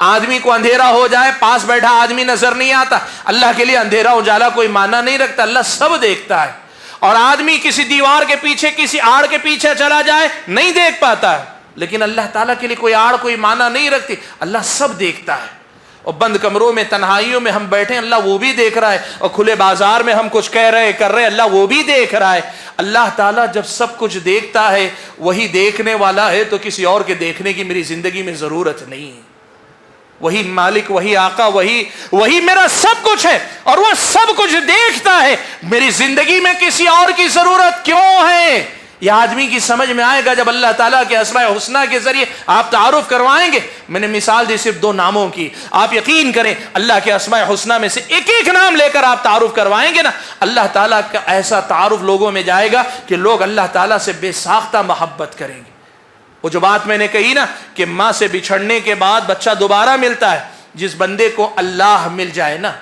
آدمی کو اندھیرا ہو جائے، پاس بیٹھا آدمی نظر نہیں آتا، اللہ کے لیے اندھیرا اجالا کوئی معنی نہیں رکھتا، اللہ سب دیکھتا ہے۔ اور آدمی کسی دیوار کے پیچھے، کسی آڑ کے پیچھے چلا جائے، نہیں دیکھ پاتا ہے، لیکن اللہ تعالیٰ کے لیے کوئی آڑ کوئی معنی نہیں رکھتی، اللہ سب دیکھتا ہے۔ اور بند کمروں میں، تنہائیوں میں ہم بیٹھے، اللہ وہ بھی دیکھ رہا ہے، اور کھلے بازار میں ہم کچھ کہہ رہے کر رہے، اللہ وہ بھی دیکھ رہا ہے۔ اللہ تعالیٰ جب سب کچھ دیکھتا ہے، وہی دیکھنے والا ہے، تو کسی اور کے دیکھنے کی میری زندگی میں ضرورت نہیں ہے۔ وہی مالک، وہی آقا، وہی میرا سب کچھ ہے، اور وہ سب کچھ دیکھتا ہے، میری زندگی میں کسی اور کی ضرورت کیوں ہے؟ یہ آدمی کی سمجھ میں آئے گا جب اللہ تعالیٰ کے اسماء الحسنی کے ذریعے آپ تعارف کروائیں گے۔ میں نے مثال دی صرف دو ناموں کی، آپ یقین کریں اللہ کے اسماء الحسنی میں سے ایک ایک نام لے کر آپ تعارف کروائیں گے نا، اللہ تعالیٰ کا ایسا تعارف لوگوں میں جائے گا کہ لوگ اللہ تعالیٰ سے بے ساختہ محبت کریں گے۔ وہ جو بات میں نے کہی نا کہ ماں سے بچھڑنے کے بعد بچہ دوبارہ ملتا ہے، جس بندے کو اللہ مل جائے نا،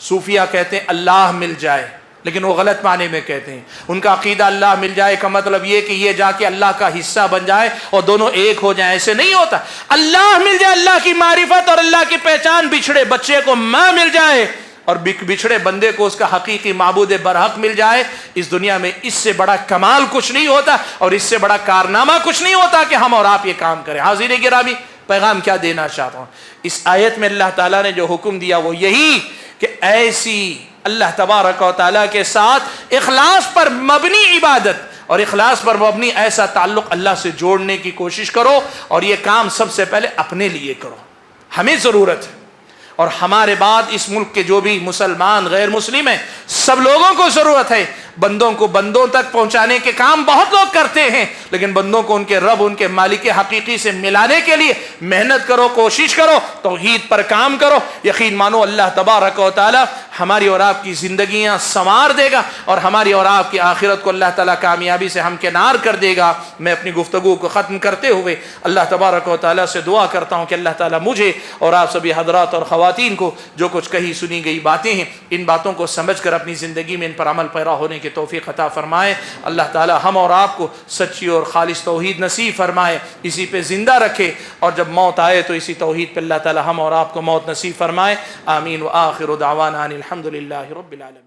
صوفیہ کہتے ہیں اللہ مل جائے، لیکن وہ غلط معنی میں کہتے ہیں۔ ان کا عقیدہ اللہ مل جائے کا مطلب یہ کہ یہ جا کے اللہ کا حصہ بن جائے اور دونوں ایک ہو جائیں، ایسے نہیں ہوتا۔ اللہ مل جائے، اللہ کی معرفت اور اللہ کی پہچان، بچھڑے بچے کو ماں مل جائے اور بچھڑے بندے کو اس کا حقیقی معبود برحق مل جائے، اس دنیا میں اس سے بڑا کمال کچھ نہیں ہوتا، اور اس سے بڑا کارنامہ کچھ نہیں ہوتا کہ ہم اور آپ یہ کام کریں۔ حاضرین گرامی، پیغام کیا دینا چاہتا ہوں؟ اس آیت میں اللہ تعالیٰ نے جو حکم دیا وہ یہی کہ ایسی اللہ تبارک و تعالیٰ کے ساتھ اخلاص پر مبنی عبادت اور اخلاص پر مبنی ایسا تعلق اللہ سے جوڑنے کی کوشش کرو، اور یہ کام سب سے پہلے اپنے لیے کرو۔ ہمیں ضرورت ہے، اور ہمارے بعد اس ملک کے جو بھی مسلمان غیر مسلم ہیں، سب لوگوں کو ضرورت ہے۔ بندوں کو بندوں تک پہنچانے کے کام بہت لوگ کرتے ہیں، لیکن بندوں کو ان کے رب، ان کے مالک حقیقی سے ملانے کے لیے محنت کرو، کوشش کرو، توحید پر کام کرو۔ یقین مانو اللہ تبارک و تعالی ہماری اور آپ کی زندگیاں سنوار دے گا، اور ہماری اور آپ کی آخرت کو اللہ تعالیٰ کامیابی سے ہمکنار کر دے گا۔ میں اپنی گفتگو کو ختم کرتے ہوئے اللہ تبارک و تعالیٰ سے دعا کرتا ہوں کہ اللہ تعالیٰ مجھے اور آپ سبھی حضرات اور خواتین کو جو کچھ کہی سنی گئی باتیں ہیں، ان باتوں کو سمجھ کر اپنی زندگی میں ان پر عمل پیرا ہونے کی توفیق عطا فرمائے۔ اللہ تعالیٰ ہم اور آپ کو سچی اور خالص توحید نصیب فرمائے، اسی پہ زندہ رکھے، اور جب موت آئے تو اسی توحید پہ اللہ تعالیٰ ہم اور آپ کو موت نصیب فرمائے۔ آمین۔ وآخر دعوانا ان الحمد للہ رب العالمین۔